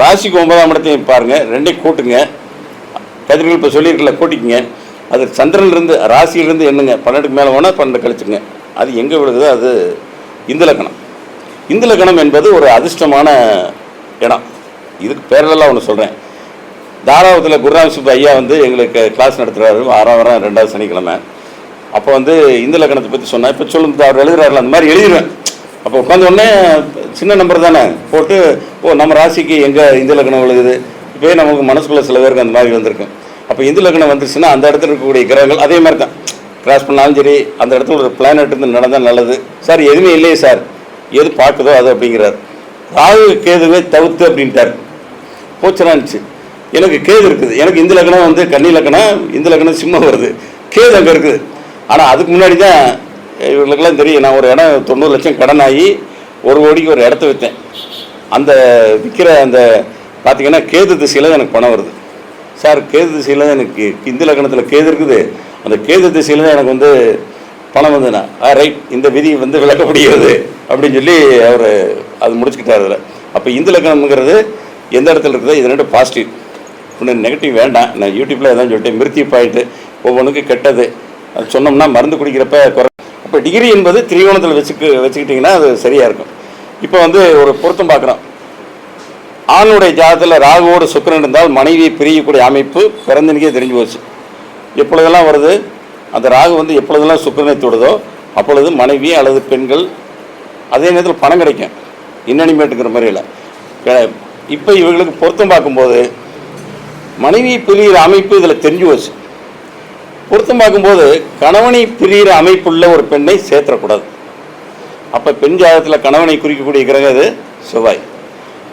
ராசிக்கு 9ஆம் இடத்தையும் பாருங்கள், 2ஐயும் கூட்டுங்க. கதிர்கள் இப்போ சொல்லியிருக்கல, கூட்டிக்குங்க. அது சந்திரன்லேருந்து ராசியிலேருந்து எண்ணுங்க, 12க்கு மேலே போனால் 12 கழிச்சுங்க. அது எங்கே விழுகுதோ அது இந்து லக்னம். இந்து லக்னம் என்பது ஒரு அதிர்ஷ்டமான இடம். இதுக்கு பேரெல்லாம் ஒன்று சொல்கிறேன். தாராபுரத்தில் குருராம் சுப்பு ஐயா வந்து எங்களுக்கு கிளாஸ் நடத்துகிறாரு 6ஆம் வாரம் 2வது சனிக்கிழமை. அப்போ வந்து இந்து லக்னத்தை பற்றி சொன்னேன். இப்போ சொல்லுங்க, அவர் எழுதுறாருல, அந்த மாதிரி எழுதிடுவேன். அப்போ உட்காந்த உடனே சின்ன நம்பர் தானே போட்டு, நம்ம ராசிக்கு எங்கே இந்து லக்னம் விழுகுது, இப்போ நமக்கு மனசுக்குள்ளே சில பேருக்கு அந்த மாதிரி வந்திருக்கு. அப்போ இந்து லக்னம் வந்துருச்சுன்னா அந்த இடத்துல இருக்கக்கூடிய கிரகங்கள் அதே மாதிரி தான் கிராஸ் பண்ணாலும் சரி, அந்த இடத்துல ஒரு பிளானட் இருந்து நடந்தால் நல்லது. சார் எதுவுமே இல்லையே சார், எது பார்க்குதோ அது அப்படிங்கிறார். ராகு கேதுவே தவிர்த்து அப்படின்ட்டார். போச்சனாச்சு. எனக்கு கேது இருக்குது, எனக்கு இந்து லக்னம் வந்து கன்னி லக்னம், இந்து லக்னம் சிம்மம் வருது, கேது அங்கே இருக்குது. ஆனால் அதுக்கு முன்னாடி தான் இவங்களுக்கெல்லாம் தெரியும், நான் ஒரு இடம் 90 லட்சம் கடன் ஆகி 1 கோடிக்கு ஒரு இடத்த விற்றேன். அந்த விற்கிற அந்த பார்த்திங்கன்னா கேது திசையில் தான் எனக்கு பணம் வருது. சார் கேது திசையில் தான் எனக்கு இந்து லக்னத்தில் கேது இருக்குது, அந்த கேது திசையில் தான் எனக்கு வந்து பணம் வந்துண்ணா ரைட், இந்த விதி வந்து விளக்கப்படுகிறது அப்படின்னு சொல்லி அவர் அது முடிச்சுக்கிட்டார் அதில். அப்போ இந்து லக்னம்ங்கிறது எந்த இடத்துல இருக்குதோ இது 2 பாசிட்டிவ், ஒன்று நெகட்டிவ் வேண்டாம். நான் யூடியூப்பில் எதாவது சொல்லிட்டேன், மிருத்தி பாயிண்ட்டு ஒவ்வொன்றுக்கு கெட்டது அது சொன்னோம்னா மருந்து குடிக்கிறப்ப குறை. அப்போ டிகிரி என்பது திரிகோணத்தில் வச்சுக்கிட்டிங்கன்னா அது சரியாக இருக்கும். இப்போ வந்து ஒரு பொருத்தம் பார்க்குறோம். ஆணுடைய ஜாதகத்தில் ராகுவோடு சுக்கிரன் இருந்தால் மனைவியை பிரியக்கூடிய அமைப்பு பிறந்தனுக்கே தெரிஞ்சு போச்சு. எப்பொழுதெல்லாம் வருது அந்த ராகு வந்து எப்பொழுதெல்லாம் சுக்கிரனை தொடுதோ அப்பொழுது மனைவி அல்லது பெண்கள், அதே நேரத்தில் பணம் கிடைக்கும், இன்னனிமேட்டுங்கிற முறையில். இப்போ இவங்களுக்கு பொருத்தம் பார்க்கும்போது மனைவியை பிரிகிற அமைப்பு இதில் தெரிஞ்சு போச்சு. பொருத்தம் பார்க்கும்போது கணவனை பிரிகிற அமைப்புள்ள ஒரு பெண்ணை சேர்த்துடக்கூடாது. அப்போ பெண் ஜாதகத்தில் கணவனை குறிக்கக்கூடிய கிரகம் இது செவ்வாய்.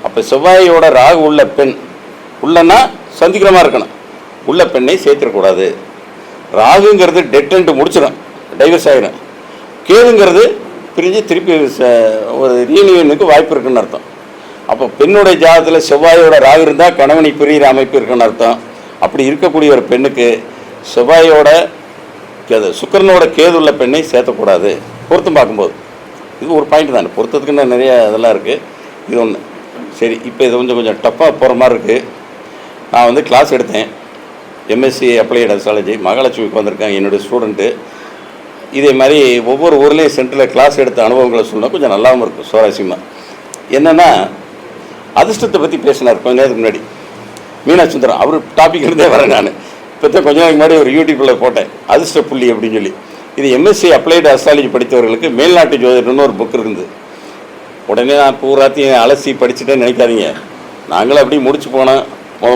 அப்போ செவ்வாயோட ராகு உள்ள பெண் உள்ளன்னா சந்திக்கிறமா இருக்கணும், உள்ள பெண்ணை சேர்த்துடக்கூடாது. ராகுங்கிறது டெட்டன்ட்டு முடிச்சிடும், டைவர்ஸ் ஆகிடும். கேதுங்கிறது பிரிஞ்சு திருப்பி ஒரு ரீயூனியனுக்கு வாய்ப்பு இருக்குன்னு அர்த்தம். அப்போ பெண்ணுடைய ஜாதகத்தில் செவ்வாயோட ராகு இருந்தால் கணவனை பிரிகிற அமைப்பு இருக்குன்னு அர்த்தம். அப்படி இருக்கக்கூடிய ஒரு பெண்ணுக்கு செவ்வாயோட சுக்கிரனோட கேது உள்ள பெண்ணை சேர்த்தக்கூடாது பொருத்தம் பார்க்கும்போது. இது ஒரு பாயிண்ட் தானே, பொருத்தத்துக்குன்னு நிறைய இதெல்லாம் இருக்குது, இது ஒன்று. சரி, இப்போ இது கொஞ்சம் டஃப்பாக போகிற மாதிரி இருக்குது. நான் வந்து கிளாஸ் எடுத்தேன், எம்எஸ்சி அப்ளைடு அஸ்ட்ராலஜி, மகாலட்சுமிக்கு வந்திருக்காங்க என்னுடைய ஸ்டூடெண்ட்டு. இதே மாதிரி ஒவ்வொரு ஊர்லேயும் சென்டரில் கிளாஸ் எடுத்த அனுபவங்களை சொன்னால் கொஞ்சம் நல்லாவும் இருக்கும், சுவாரஸ்யமாக. என்னென்னா அதிர்ஷ்டத்தை பற்றி பேசினார் கொஞ்ச நேரத்துக்கு முன்னாடி மீனாட்சி சுந்தரம். அவர் டாபிக் இருந்தே வரேன். நான் இப்போ தான் கொஞ்ச நாளைக்கு முன்னாடி ஒரு யூடியூப்பில் போட்டேன் அதிர்ஷ்ட புள்ளி அப்படின்னு சொல்லி. இது எம்எஸ்சி அப்ளைடு அஸ்ட்ராலஜி படித்தவர்களுக்கு மேல்நாட்டு ஜோதிடர்னு ஒரு புக் இருக்குது. உடனே நான் பூராத்தையும் அலசி படிச்சுட்டேன்னு நினைக்காதீங்க. நாங்களும் அப்படி முடிச்சு போனோம்.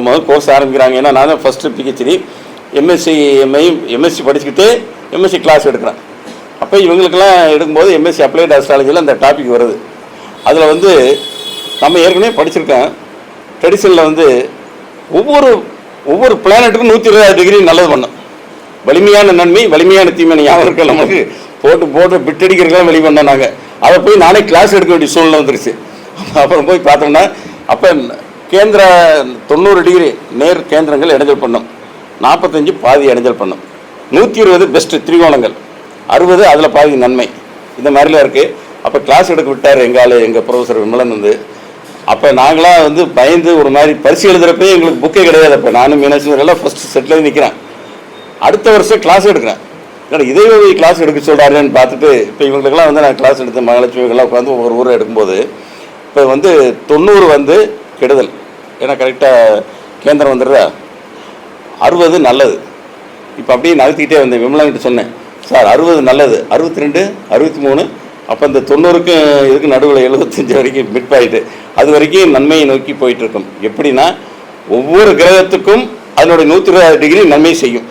முதல் கோர்ஸ் ஆரம்பிக்கிறாங்க. ஏன்னா நான் தான் ஃபஸ்ட்டு பிஹெச்டி எம்எஸ்சி படிச்சுக்கிட்டு எம்எஸ்சி கிளாஸ் எடுக்கிறேன். அப்போ இவங்களுக்கெல்லாம் எடுக்கும்போது எம்எஸ்சி அப்ளைடு அஸ்ட்ராலஜியில் அந்த டாபிக் வருது. அதில் வந்து நம்ம ஏற்கனவே படிச்சிருக்கோம். ட்ரெடிஷனில் வந்து ஒவ்வொரு ஒவ்வொரு பிளானட்டுக்கும் 120 டிகிரி நல்லது பண்ணும். வலிமையான நன்மை, வலிமையான தீமை ஞாபகம் இருக்க நமக்கு போட்டு பிட்டடிக்கிறதுலாம் வெளி பண்ணோம். நாங்கள் அதை போய் நானே கிளாஸ் எடுக்க வேண்டிய சூழ்நிலை வந்துருச்சு. அப்புறம் போய் பார்த்தோம்னா அப்போ கேந்திர 90 டிகிரி நேர் கேந்திரங்கள் இடைஞ்சல் பண்ணும், 45 பாதி இடைஞ்சல் பண்ணும், 120 பெஸ்ட்டு திரிகோணங்கள், 60 அதில் பாதி நன்மை. இந்த மாதிரிலாம் இருக்குது. அப்போ கிளாஸ் எடுக்க விட்டார் எங்கள் ப்ரொஃபஸர் விமலன் வந்து. அப்போ நாங்களாம் வந்து பயந்து ஒரு மாதிரி பரிசு எழுதுகிறப்பே எங்களுக்கு புக்கே கிடையாது. அப்போ நானும் மீனாட்சி எல்லாம் ஃபஸ்ட்டு செட்டில் நிற்கிறேன். அடுத்த வருஷம் கிளாஸ் எடுக்கிறேன். இதே கிளாஸ் எடுக்க சொல்கிறாருன்னு பார்த்துட்டு இப்போ இவங்களுக்கெல்லாம் வந்து நான் கிளாஸ் எடுத்து மகாலட்சுமிகள்லாம் உட்காந்து ஒவ்வொரு ஊரை எடுக்கும்போது இப்போ வந்து 90 வந்து கெடுதல், ஏன்னா கரெக்டாக கேந்திரம் வந்துடுதா, 60 நல்லது. இப்போ அப்படியே நகர்த்திக்கிட்டே வந்தேன். விமலாங்கிட்ட சொன்னேன், சார் 60 நல்லது, 62 63, அப்போ இந்த 90க்கு இதுக்கு நடுவில் 75 வரைக்கும் மிட் ஆகிட்டு அது வரைக்கும் நன்மையை நோக்கி போயிட்டுருக்கும். எப்படின்னா ஒவ்வொரு கிரகத்துக்கும் அதனுடைய 120 டிகிரி நன்மை செய்யும்.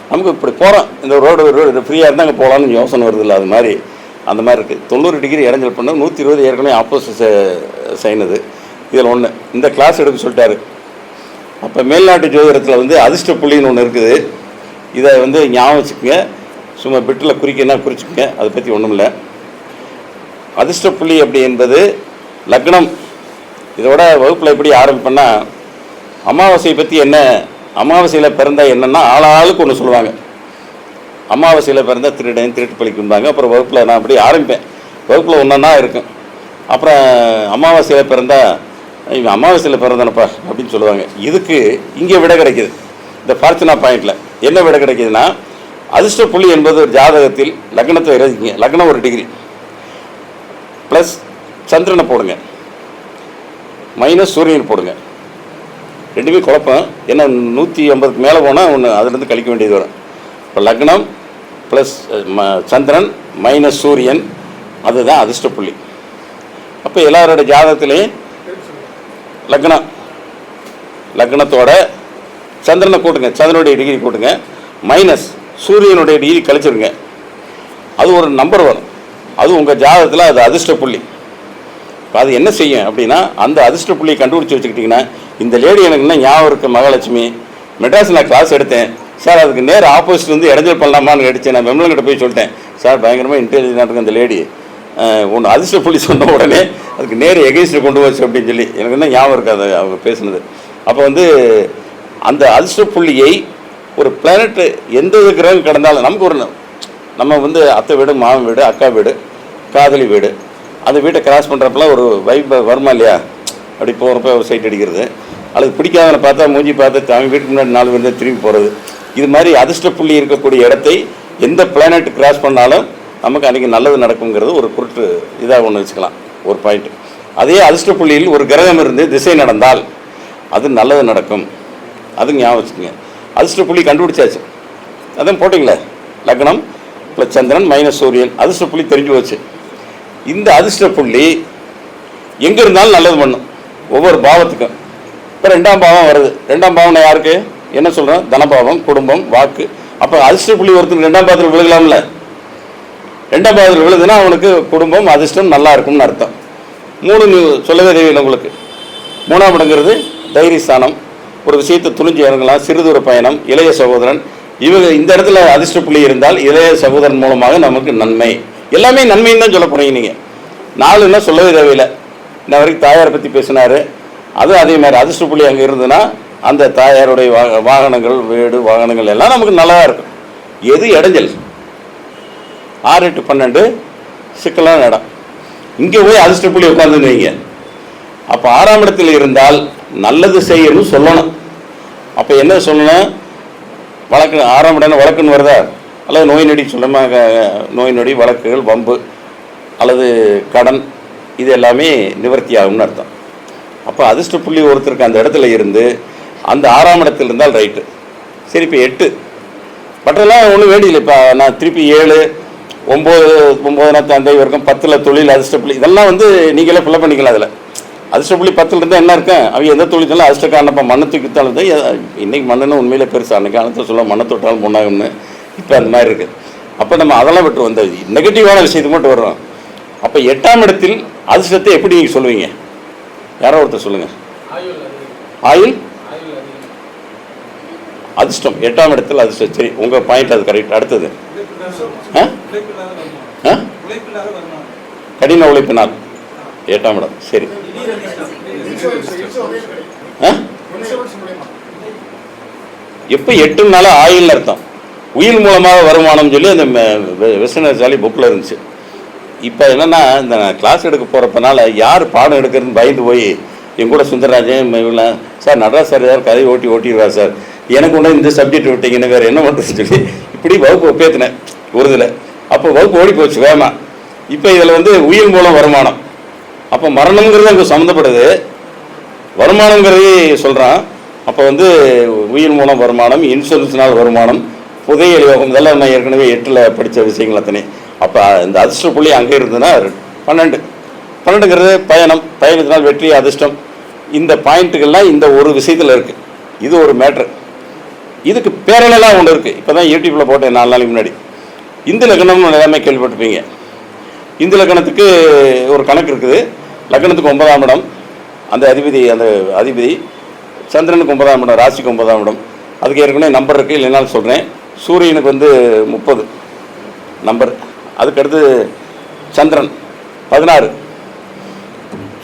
நமக்கு இப்படி போகிறோம், இந்த ரோடு ஃப்ரீயாக இருந்தால் அங்கே போகலான்னு யோசனை வருது இல்லை, அது மாதிரி அந்த மாதிரி இருக்குது. 90 டிகிரி இடைஞ்சல் பண்ண 120 ஏற்கனவே ஆப்போசிட் சைனது. இதில் ஒன்று இந்த கிளாஸ் எடுக்க சொல்லிட்டாரு. அப்போ மேல்நாட்டு ஜோதிடத்தில் வந்து அதிர்ஷ்ட புள்ளின்னு ஒன்று இருக்குது. இதை வந்து ஞாபகம் வச்சுக்கோங்க, சும்மா பிட்டில் குறிக்கன்னா குறிச்சிக்கோங்க, அதை பற்றி ஒன்றும் இல்லை. அதிர்ஷ்ட புள்ளி அப்படி என்பது லக்னம். இதோட வகுப்பில் எப்படி ஆரம்பிப்பேன்னா அமாவாசையை பற்றி என்ன, அமாவாசையில் பிறந்தால் என்னென்னா ஆளாளுக்கு ஒன்று சொல்லுவாங்க. அமாவாசையில் பிறந்தால் திருட்டு பழிக்கும்பாங்க. அப்புறம் வகுப்பில் நான் அப்படி ஆரம்பிப்பேன். வகுப்பில் ஒன்றா இருக்கும். அப்புறம் அமாவாசையில் பிறந்தால் இவன் அமாவாசையில் பிறந்தானப்பா அப்படின்னு சொல்லுவாங்க. இதுக்கு இங்கே விட கிடைக்கிது. இந்த ஃபார்ச்சுனா பாயிண்டில் என்ன விட கிடைக்கிதுன்னா, அதிர்ஷ்ட புள்ளி என்பது ஒரு ஜாதகத்தில் லக்னத்தை எழுதிங்க. லக்னம் 1 டிகிரி ப்ளஸ் சந்திரனை போடுங்க, மைனஸ் சூரியன் போடுங்க. ரெண்டுமே குழப்பம். ஏன்னா 150க்கு மேலே போனால் ஒன்று அதுலேருந்து கழிக்க வேண்டியது வரும். இப்போ லக்னம் ப்ளஸ் சந்திரன் மைனஸ் சூரியன், அதுதான் அதிர்ஷ்ட புள்ளி. அப்போ எல்லாரோட ஜாதகத்திலையும் லக்னத்தோட சந்திரனை கூட்டுங்க, சந்திரனுடைய டிகிரி கூட்டுங்க, மைனஸ் சூரியனுடைய டிகிரி கழிச்சிருங்க. அது ஒரு நம்பர் வரும். அது உங்கள் ஜாதகத்தில் அது அதிர்ஷ்ட புள்ளி. அது என்ன செய்யும் அப்படின்னா, அந்த அதிர்ஷ்ட புள்ளியை கண்டுபிடிச்சி வச்சுக்கிட்டிங்கன்னா, இந்த லேடி எனக்கு என்ன ஞாபகம் இருக்குது, மகாலட்சுமி மெட்ராஸில் நான் கிளாஸ் எடுத்தேன் சார், அதுக்கு நேர் ஆப்போசிட் வந்து இடைஞ்சல் பண்ணலாமான்னு அடித்தேன். நான் விமலங்கிட்ட போய் சொல்லிட்டேன், சார் பயங்கரமாக இன்டெலிஜென்ட்டாக இருக்குது அந்த லேடி, ஒன்று அதிர்ஷ்ட புள்ளி சொன்ன உடனே அதுக்கு நேர் எகெயின்ஸ்ட் கொண்டு போச்சு அப்படின்னு சொல்லி எனக்கு என்ன ஞாபகம் இருக்காது அவங்க பேசுனது. அப்போ வந்து அந்த அதிர்ஷ்ட புள்ளியை ஒரு பிளானட்டு எந்த கிரகம் கடந்தாலும் நமக்கு ஒரு நம்ம வந்து அத்தை வீடு, மாமன் வீடு, அக்கா வீடு, காதலி வீடு, அந்த வீட்டை கிராஸ் பண்ணுறப்பெல்லாம் ஒரு வைப் வருமா இல்லையா, அப்படி போகிறப்ப ஒரு சைட் அடிக்கிறது, அல்லது பிடிக்காதவனை பார்த்தா மூஞ்சி பார்த்து அவன் வீட்டுக்கு முன்னாடி 4 பேர் தான் திரும்பி போகிறது. இது மாதிரி அதிர்ஷ்ட புள்ளி இருக்கக்கூடிய இடத்தை எந்த பிளானட் கிராஸ் பண்ணாலும் நமக்கு அன்றைக்கி நல்லது நடக்குங்கிறது ஒரு குருட்டு இதாக ஒன்று வச்சுக்கலாம், ஒரு பாயிண்ட். அதே அதிர்ஷ்ட புள்ளியில் ஒரு கிரகம் இருந்து திசை நடந்தால் அது நல்லது நடக்கும். அது ஞாபகம் வச்சுக்கோங்க. அதிர்ஷ்ட புள்ளி கண்டுபிடிச்சாச்சு, அதான் போட்டிங்களே, லக்னம் ப்ளஸ் சந்திரன் மைனஸ் சூரியன், அதிர்ஷ்ட புள்ளி தெரிஞ்சு போச்சு. இந்த அதிர்ஷ்ட புள்ளி எங்கே இருந்தாலும் நல்லது பண்ணும் ஒவ்வொரு பாவத்துக்கும். இப்போ 2ஆம் பாவம் வருது. 2ஆம் பாவம்னா யாருக்கு என்ன சொல்கிறோம், தனபாவம், குடும்பம், வாக்கு. அப்போ அதிர்ஷ்ட புள்ளி ஒருத்தருக்கு 2ஆம் பாவத்தில் விழுகலாம்ல. 2ஆம் பாவத்தில் விழுதுன்னா அவனுக்கு குடும்பம் அதிர்ஷ்டம் நல்லா இருக்கும்னு அர்த்தம். 3 சொல்லவே தெரியல உங்களுக்கு. 3ஆம் இடங்கிறது தைரியஸ்தானம், ஒரு விஷயத்தை துணிஞ்சு இறங்கலாம், சிறுதூர பயணம், இளைய சகோதரன். இவங்க இந்த இடத்துல அதிர்ஷ்ட புள்ளி இருந்தால் இளைய சகோதரன் மூலமாக நமக்கு நன்மை, எல்லாமே நன்மைன்னு தான் சொல்ல போகிறீங்க நீங்கள். 4ன்னா சொல்லவே தேவையில்லை. இன்ன வரைக்கும் தாயாரை பற்றி பேசினார், அதுவும் அதே மாதிரி அதிர்ஷ்ட புள்ளி அங்கே இருந்ததுன்னா அந்த தாயாருடைய வாகனங்கள், வீடு, வாகனங்கள் எல்லாம் நமக்கு நல்லா இருக்கும். எது இடைஞ்சல் 6 8 12 சிக்கலான இடம், இங்கே போய் அதிர்ஷ்ட புள்ளி உட்காந்துருவீங்க. அப்போ 6ஆம் இடத்தில் இருந்தால் நல்லது செய்யணும்னு சொல்லணும். அப்போ என்ன சொல்லணும், வழக்கு 6ஆம் இடம் வழக்குன்னு வருதா, அல்லது நோய் நொடி சொல்லமா, நோய் நொடி, வழக்குகள், வம்பு அல்லது கடன், இது எல்லாமே நிவர்த்தி ஆகும்னு அர்த்தம். அப்போ அதிர்ஷ்ட புள்ளி ஒருத்தருக்கு அந்த இடத்துல இருந்து அந்த 6ஆம் இடத்தில் இருந்தால் ரைட்டு. சரி, இப்போ 8 மற்றெல்லாம் ஒன்றும் வேண்டியில்லை. இப்போ நான் திருப்பி 7 9 தந்தை வரைக்கும் 10ல் தொழில் அதிர்ஷ்ட புள்ளி, இதெல்லாம் வந்து நீங்களே ஃபில்லப் பண்ணிக்கலாம். அதில் அதிர்ஷ்ட புள்ளி 10ல் இருந்தால் என்ன இருக்கேன், அவங்க எந்த தொழிலும் அதிர்ஷ்டக்காரனப்பா மண்ணை தூக்கித்தாலும் தான். இன்றைக்கி மண்ணுன்னு உண்மையிலே பெருசு, அன்றைக்கி காலத்தில் சொல்ல மண்ணை தொட்டாலும் பொண்ணாகும்னு, இப்போ அந்த மாதிரி இருக்குது. அப்போ நம்ம அதெல்லாம் விட்டு வந்த நெகட்டிவான விஷயத்துக்கு மட்டும் வர்றோம். அப்போ 8ஆம் இடத்தில் அதிர்ஷ்டத்தை எப்படி நீங்கள் சொல்லுவீங்க, யாரோ ஒருத்தர் சொல்லுங்கள். ஆயுள் அதிர்ஷ்டம் 8ஆம் இடத்தில் அதிர்ஷ்டம். சரி, உங்கள் பாயிண்ட் அது கரெக்ட். அடுத்தது கடின உழைப்பினால் 8ஆம் இடம். சரி, எப்போ 8னால ஆயுள்னு அர்த்தம். உயிர் மூலமாக வருமானம் சொல்லி அந்த வெஸ்டர்ன் புக்கில் இருந்துச்சு. இப்போ என்னென்னா இந்த கிளாஸ் எடுக்க போகிறப்பனால யார் பாடம் எடுக்கிறதுன்னு பயந்து போய் என் கூட சுந்தரராஜன் இவெல்லாம் சார் நடராஜ் சார் ஏதாவது கதை ஓட்டிடுவார் சார், எனக்கு ஒன்று இந்த சப்ஜெக்ட் விட்டீங்கன்னு வேறு என்ன பண்ணுறதுன்னு சொல்லி இப்படி வகுப்பு ஒப்பேற்றினேன் ஒரு இதில். அப்போ வகுப்பு ஓடி போச்சு வேமா. இப்போ இதில் வந்து உயிர் மூலம் வருமானம், அப்போ மரணங்கிறது அங்கே சம்மந்தப்படுது, வருமானங்கிறதே சொல்கிறான். அப்போ வந்து உயிர் மூலம் வருமானம், இன்சூரன்ஸ்னால் வருமானம், புதையல் யோகம், இதெல்லாம் நான் ஏற்கனவே 8ல் படித்த விஷயங்கள் அத்தனை. அப்போ இந்த அதிர்ஷ்ட புள்ளி அங்கே இருந்ததுன்னா 12ங்கிறது பயணம், பயணத்தினால் வெற்றி, அதிர்ஷ்டம். இந்த பாயிண்ட்டுகள்லாம் இந்த ஒரு விஷயத்தில் இருக்குது. இது ஒரு மேட்ரு. இதுக்கு பேரலாம் ஒன்று இருக்குது. இப்போ தான் யூடியூப்பில் போட்டேன் 4 நாளைக்கு முன்னாடி. இந்த லக்னம்னு எல்லாமே கேள்விப்பட்டிருப்பீங்க. இந்த லக்னத்துக்கு ஒரு கணக்கு இருக்குது. லக்னத்துக்கு 9ஆம் இடம், அந்த அதிபதி சந்திரனுக்கு 9ஆம் இடம், ராசிக்கு 9ஆம் இடம். அதுக்கு ஏற்கனவே நம்பர் இருக்குது, இல்லைனாலும் சொல்கிறேன். சூரியனுக்கு வந்து 30 நம்பர். அதுக்கடுத்து சந்திரன் 16,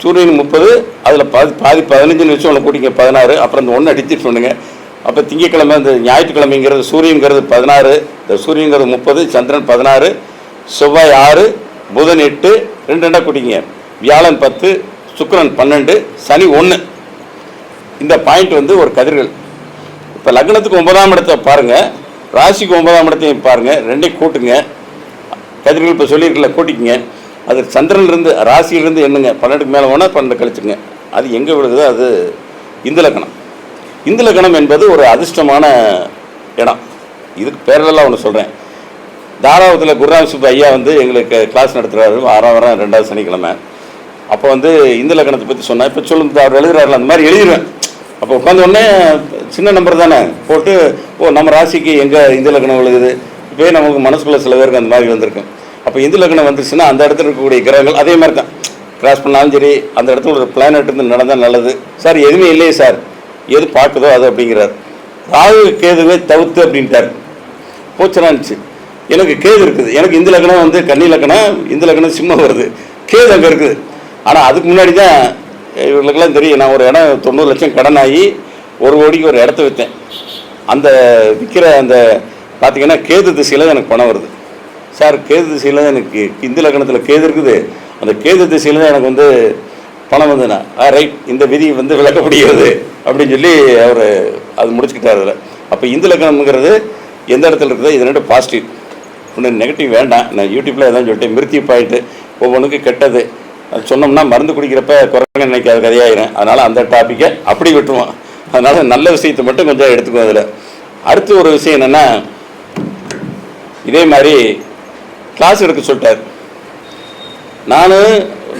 சூரியன் 30, அதில் பாதி 15ன்னு வச்சு ஒன்று கூட்டிங்க 16. அப்புறம் இந்த 1 அடிச்சுட்டு சொன்னுங்க. அப்போ திங்கக்கிழமை இந்த ஞாயிற்றுக்கிழமைங்கிறது சூரியங்கிறது 16, இந்த சூரியங்கிறது 30, சந்திரன் 16, செவ்வாய் 6, புதன் 8, 2 கூட்டிங்க, வியாழன் 10, சுக்கிரன் 12, சனி 1. இந்த பாயிண்ட் வந்து ஒரு கதிர்கள். இப்போ லக்னத்துக்கு 9ஆம் இடத்தை பாருங்கள், ராசிக்கு 9ஆம் இடத்தையும் பாருங்கள், 2ஐயும் கூட்டுங்க. கதிர்கள் இப்போ சொல்லியிருக்கல, கூட்டிக்குங்க. அது சந்திரன்லேருந்து ராசியிலேருந்து என்னங்க 12க்கு மேலே போனால் 12 கழிச்சுங்க. அது எங்கே விழுகுதோ அது இந்த லக்னம். இந்த லக்னம் என்பது ஒரு அதிர்ஷ்டமான இடம். இதுக்கு பேரெல்லாம் ஒன்று சொல்கிறேன். தாராபுரத்தில் குருராம் சுப்பு ஐயா வந்து எங்களுக்கு கிளாஸ் நடத்துகிறாரு 6ஆம் வாரம் 2வது சனிக்கிழமை. அப்போ வந்து இந்த லக்னத்தை பற்றி சொன்னேன். இப்போ சொல்லுங்க, அவர் எழுதுறாருல, அந்த மாதிரி எழுதிடுவேன். அப்போ உட்காந்த உடனே சின்ன நம்பர் தானே போட்டு, நம்ம ராசிக்கு எங்கே இந்த லக்னம் விழுகுது, இப்போயே நமக்கு மனசுக்குள்ளே சில பேருக்கு அந்த மாதிரி வந்திருக்கு. அப்போ இந்த லக்னம் வந்துருச்சுன்னா அந்த இடத்துல இருக்கக்கூடிய கிரகங்கள் அதே மாதிரி தான் கிராஸ் பண்ணாலும் சரி, அந்த இடத்துல ஒரு பிளானட் இருந்து நடந்தால் நல்லது. சார் எதுவுமே இல்லையே சார், எது பார்க்குதோ அது அப்படிங்கிறார். ராகு கேதுவே தவிர்த்து அப்படின்ட்டார். போச்சனாச்சு. எனக்கு கேது இருக்குது, எனக்கு இந்த லக்னம் வந்து கன்னி லக்னம், இந்த லக்னம் சிம்மம் வருது, கேது அங்கே இருக்குது. ஆனால் அதுக்கு முன்னாடி தான் இவர்களுக்கெல்லாம் தெரியும், நான் ஒரு இடம் 90 லட்சம் கடன் ஆகி 1 கோடிக்கு ஒரு இடத்த விற்றேன். அந்த விற்கிற அந்த பார்த்திங்கன்னா கேது திசையில் தான் எனக்கு பணம் வருது. சார் கேது திசையில் தான் எனக்கு இந்த லக்னத்தில் கேது இருக்குது, அந்த கேது திசையில் தான் எனக்கு வந்து பணம் வந்துண்ணா ரைட், இந்த விதி வந்து விளக்கப்படுகிறது அப்படின்னு சொல்லி அவர் அது முடிச்சுக்கிட்டார் அதில். அப்போ இந்த லக்னம்ங்கிறது எந்த இடத்துல இருக்குதோ இது 2 பாசிட்டிவ், ஒன்று நெகட்டிவ் வேண்டாம். நான் யூடியூப்பில் எதாவது சொல்லிட்டேன், மிருத்தி பாயிண்ட்டு ஒவ்வொன்றுக்கு கெட்டது அது சொன்னோம்னா மருந்து குடிக்கிறப்ப குறைங்க நினைக்காத கதையாயிரும். அதனால் அந்த டாப்பிக்கை அப்படி விட்டுருவோம். அதனால் நல்ல விஷயத்தை மட்டும் கொஞ்சம் எடுத்துக்குவோம். அதில் அடுத்து ஒரு விஷயம் என்னென்னா, இதே மாதிரி கிளாஸ் எடுக்க சொல்லிட்டார்.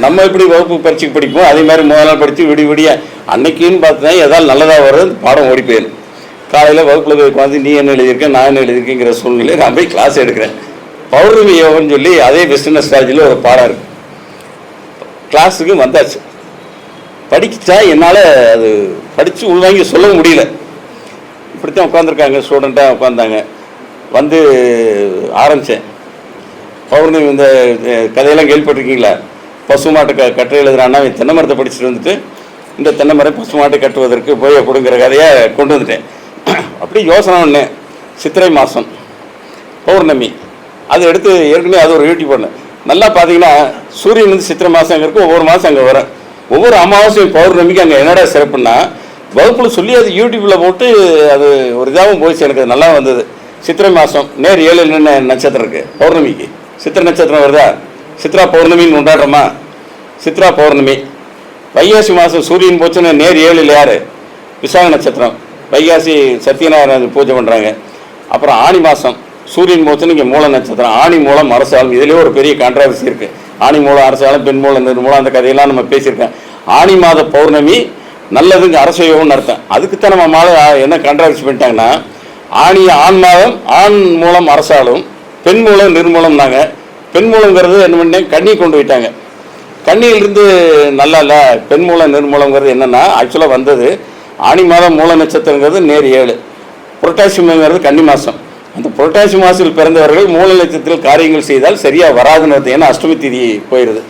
நம்ம எப்படி வகுப்பு பரீட்சைக்கு படிப்போம் அதே மாதிரி முதல் நாள் படித்து விடிய அன்னைக்குன்னு பார்த்தேன் ஏதாவது நல்லதாக வரும், பாடம் ஓடி போயிடும். காலையில் வகுப்பில் போய் உட்காந்து நீ என்ன எழுதியிருக்கேன் நான் என்ன எழுதியிருக்கேங்கிற சூழ்நிலையில் நான் போய் கிளாஸ் எடுக்கிறேன். பௌர்ணமி யோகம்னு சொல்லி அதே வெஸ்டர்ன் அஸ்ட்ராலஜியில் ஒரு பாடம் இருக்குது. கிளாஸுக்கு வந்தாச்சு, படிச்சா என்னால் அது படித்து உள்வாங்கி சொல்ல முடியல. இப்படித்தான் உட்காந்துருக்காங்க, ஸ்டூடெண்ட்டாக உட்காந்தாங்க. வந்து ஆரம்பித்தேன். பௌர்ணமி இந்த கதையெல்லாம் கேள்விப்பட்டிருக்கீங்களா? பசுமாட்டை கட்டுரை எழுதுறான்னா தென்னை மரத்தை படிச்சுட்டு வந்துட்டு இந்த தென்னை மரம் பசுமாட்டை கட்டுவதற்கு போய் கொடுங்கிற கதையை கொண்டு வந்துட்டேன். அப்படி யோசனை ஒன்று, சித்திரை மாதம் பௌர்ணமி அதை எடுத்து ஏற்கனவே அது ஒரு யூடியூப் பண்ணேன். நல்லா பார்த்தீங்கன்னா சூரியன் வந்து சித்திரை மாதம் அங்கே இருக்கும், ஒவ்வொரு மாதம் அங்கே வரும். ஒவ்வொரு அமாவாசையும் பௌர்ணமிக்கு அங்கே என்னடா சிறப்புன்னா வகுப்பில் சொல்லி அது யூடியூப்பில் போட்டு அது ஒரு இதாகவும் போயிடுச்சு. எனக்கு நல்லா வந்தது. சித்திரை மாதம் நேர் 7 என்ன நட்சத்திரம் இருக்குது பௌர்ணமிக்கு, சித்திரை நட்சத்திரம் வருதா, சித்ரா பௌர்ணமின்னு கொண்டாடுறோமா, சித்ரா பௌர்ணமி. வைகாசி மாதம் சூரியன் போச்சுன்னா நேர் 7 யார், விசாக நட்சத்திரம், வைகாசி சத்யநாராயண பூஜை பண்ணுறாங்க. அப்புறம் ஆணி மாதம் சூரியன் போச்சுன்னு இங்கே மூல நட்சத்திரம், ஆணி மூலம் அரசாலும். இதுலேயே ஒரு பெரிய கான்ட்ராவர்சி இருக்குது. ஆணி மூலம் அரசாலும், பெண் மூலம் நிர்மூலம், அந்த கதையெல்லாம் நம்ம பேசியிருக்கேன். ஆணி மாத பௌர்ணமி நல்லதுங்க, அரச யோகம்னு அர்த்தம். அதுக்குத்தான் நம்ம மாத என்ன கான்ட்ராவர்சி பண்ணிட்டாங்கன்னா, ஆண் மாதம் ஆண் மூலம் அரசாலும், பெண் மூலம் நிர்மூலம்னாங்க. பெண் மூலங்கிறது என்ன பண்ணேன், கண்ணி கொண்டு போயிட்டாங்க. கன்னியிலிருந்து நல்லா இல்லை, பெண் மூலம் நிர்மூலங்கிறது என்னென்னா ஆக்சுவலாக வந்தது ஆனி மாதம் மூல நட்சத்திரங்கிறது நேர் 7, புரட்டாசிங்கிறது கன்னி மாதம். அந்த புரட்டாசி மாதத்தில் பிறந்தவர்கள் மூல நட்சத்திரத்தில் காரியங்கள் செய்தால் சரியாக வராதுன்னு, ஏன்னா அஷ்டமி திதி போயிடுது.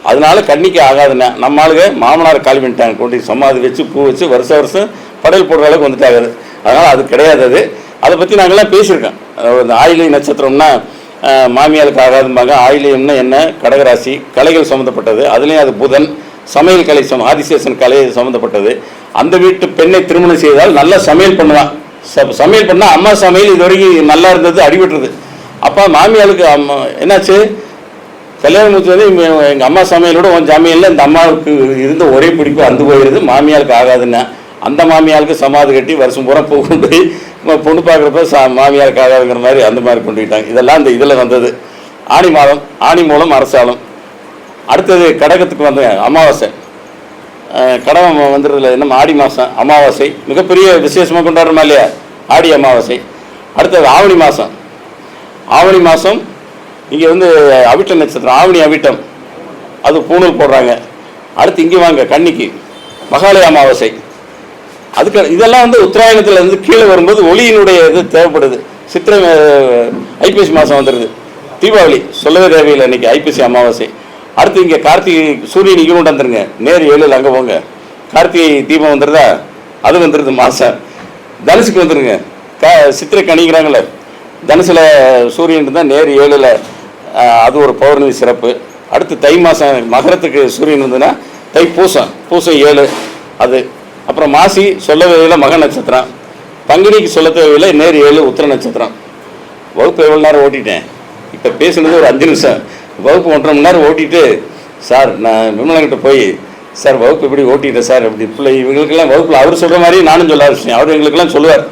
அதனால கன்னிக்கு ஆகாதுன்னா நம்ம ஆளுங்க மாமனார் காலி பண்ணிட்டாங்க, கொண்டு சமாதி வச்சு பூ வச்சு வருஷம் படையல் போடுற அளவுக்கு வந்துட்டாங்க. அதனால் அது கிடையாது. அதை பற்றி நாங்கள்லாம் பேசியிருக்கோம். இந்த ஆயிலை நட்சத்திரம்னா மாமியாருக்கு ஆகாதும்பாங்க. ஆயிலியம்னா என்ன, கடகராசி, கலைகள் சம்மந்தப்பட்டது. அதுலேயும் அது புதன், சமையல் கலை ஆதிசேஷன் கலை சம்மந்தப்பட்டது. அந்த வீட்டு பெண்ணை திருமணம் செய்தால் நல்லா சமையல் பண்ணுவான். சமையல் பண்ணால் அம்மா சமையல் இது வரைக்கும் நல்லா இருந்தது, அடிபட்டுருது. அப்போ மாமியாளுக்கு என்னாச்சு, கல்யாணம் முடிச்சு வந்து எங்கள் அம்மா சமையலோட உன் சமையலில் இந்த அம்மாவுக்கு இருந்த ஒரே பிடிப்பு அந்து போயிடுது. மாமியாளுக்கு ஆகாதுன்னா அந்த மாமியாளுக்கு சமாதி கட்டி வருஷம் பூரா பூ கொண்டு போய் பொண்ணு பார்க்குறப்ப மாமியாருக்கு ஆகாதுங்கிற மாதிரி அந்த மாதிரி கொண்டு போயிட்டாங்க. இதெல்லாம் இந்த இதில் வந்தது. ஆனி மாதம், ஆனி மூலம் அரசாலம். அடுத்தது கடகத்துக்கு வந்து அமாவாசை. கடகம் வந்துடுறதுல என்ன, ஆடி மாதம் அமாவாசை மிகப்பெரிய விசேஷமாக கொண்டாடுறோமா இல்லையா, ஆடி அமாவாசை. அடுத்தது ஆவணி மாதம். ஆவணி மாதம் இங்கே வந்து அவிட்ட நட்சத்திரம், ஆவணி அவிட்டம், அது பூணூல் போடுறாங்க. அடுத்து இங்கே வாங்க கன்னிக்கு மகாலய அமாவாசை. அதுக்கு இதெல்லாம் வந்து உத்தராயணத்தில் இருந்து கீழே வரும்போது ஒளியினுடைய இது தேவைப்படுது. சித்திரை ஐப்பசி மாதம் வந்துடுது. தீபாவளி சொல்லவே தேவையில்லை, இன்னைக்கு ஐப்பசி அமாவாசை. அடுத்து இங்கே கார்த்திகை சூரியன் இங்கே கொண்டு வந்துருங்க, நேர் 7 அங்கே போங்க. கார்த்திகை தீபம் வந்துடுதா, அது வந்துடுது மாதம். தனுசுக்கு வந்துடுங்க, சித்திரை கணிக்கிறாங்களே, தனுசில் சூரியன் இருந்தால் நேர் 7, அது ஒரு பௌர்ணமி சிறப்பு. அடுத்து தை மாதம் மகரத்துக்கு சூரியன் இருந்ததுன்னா தை பூசம் 7 அது. அப்புறம் மாசி சொல்ல தேவையில் மக நட்சத்திரம். பங்குனிக்கு சொல்ல தேவையில் நேர் 7 உத்திர நட்சத்திரம். வகுப்பு எவ்வளோ நேரம் ஓட்டிட்டேன், இப்போ பேசுனது ஒரு 5 நிமிஷம். வகுப்பு 1.5 மணி நேரம் ஓட்டிட்டு, சார் நான் விமலங்கிட்ட போய் சார் வகுப்பு இப்படி ஓட்டிட்டேன் சார் அப்படி பிள்ளை இவங்களுக்கெல்லாம் வகுப்பில் அவர் சொல்கிற மாதிரி நானும் சொல்ல ஆரம்பிச்சேன். அவர் எங்களுக்கெல்லாம் சொல்லுவார்,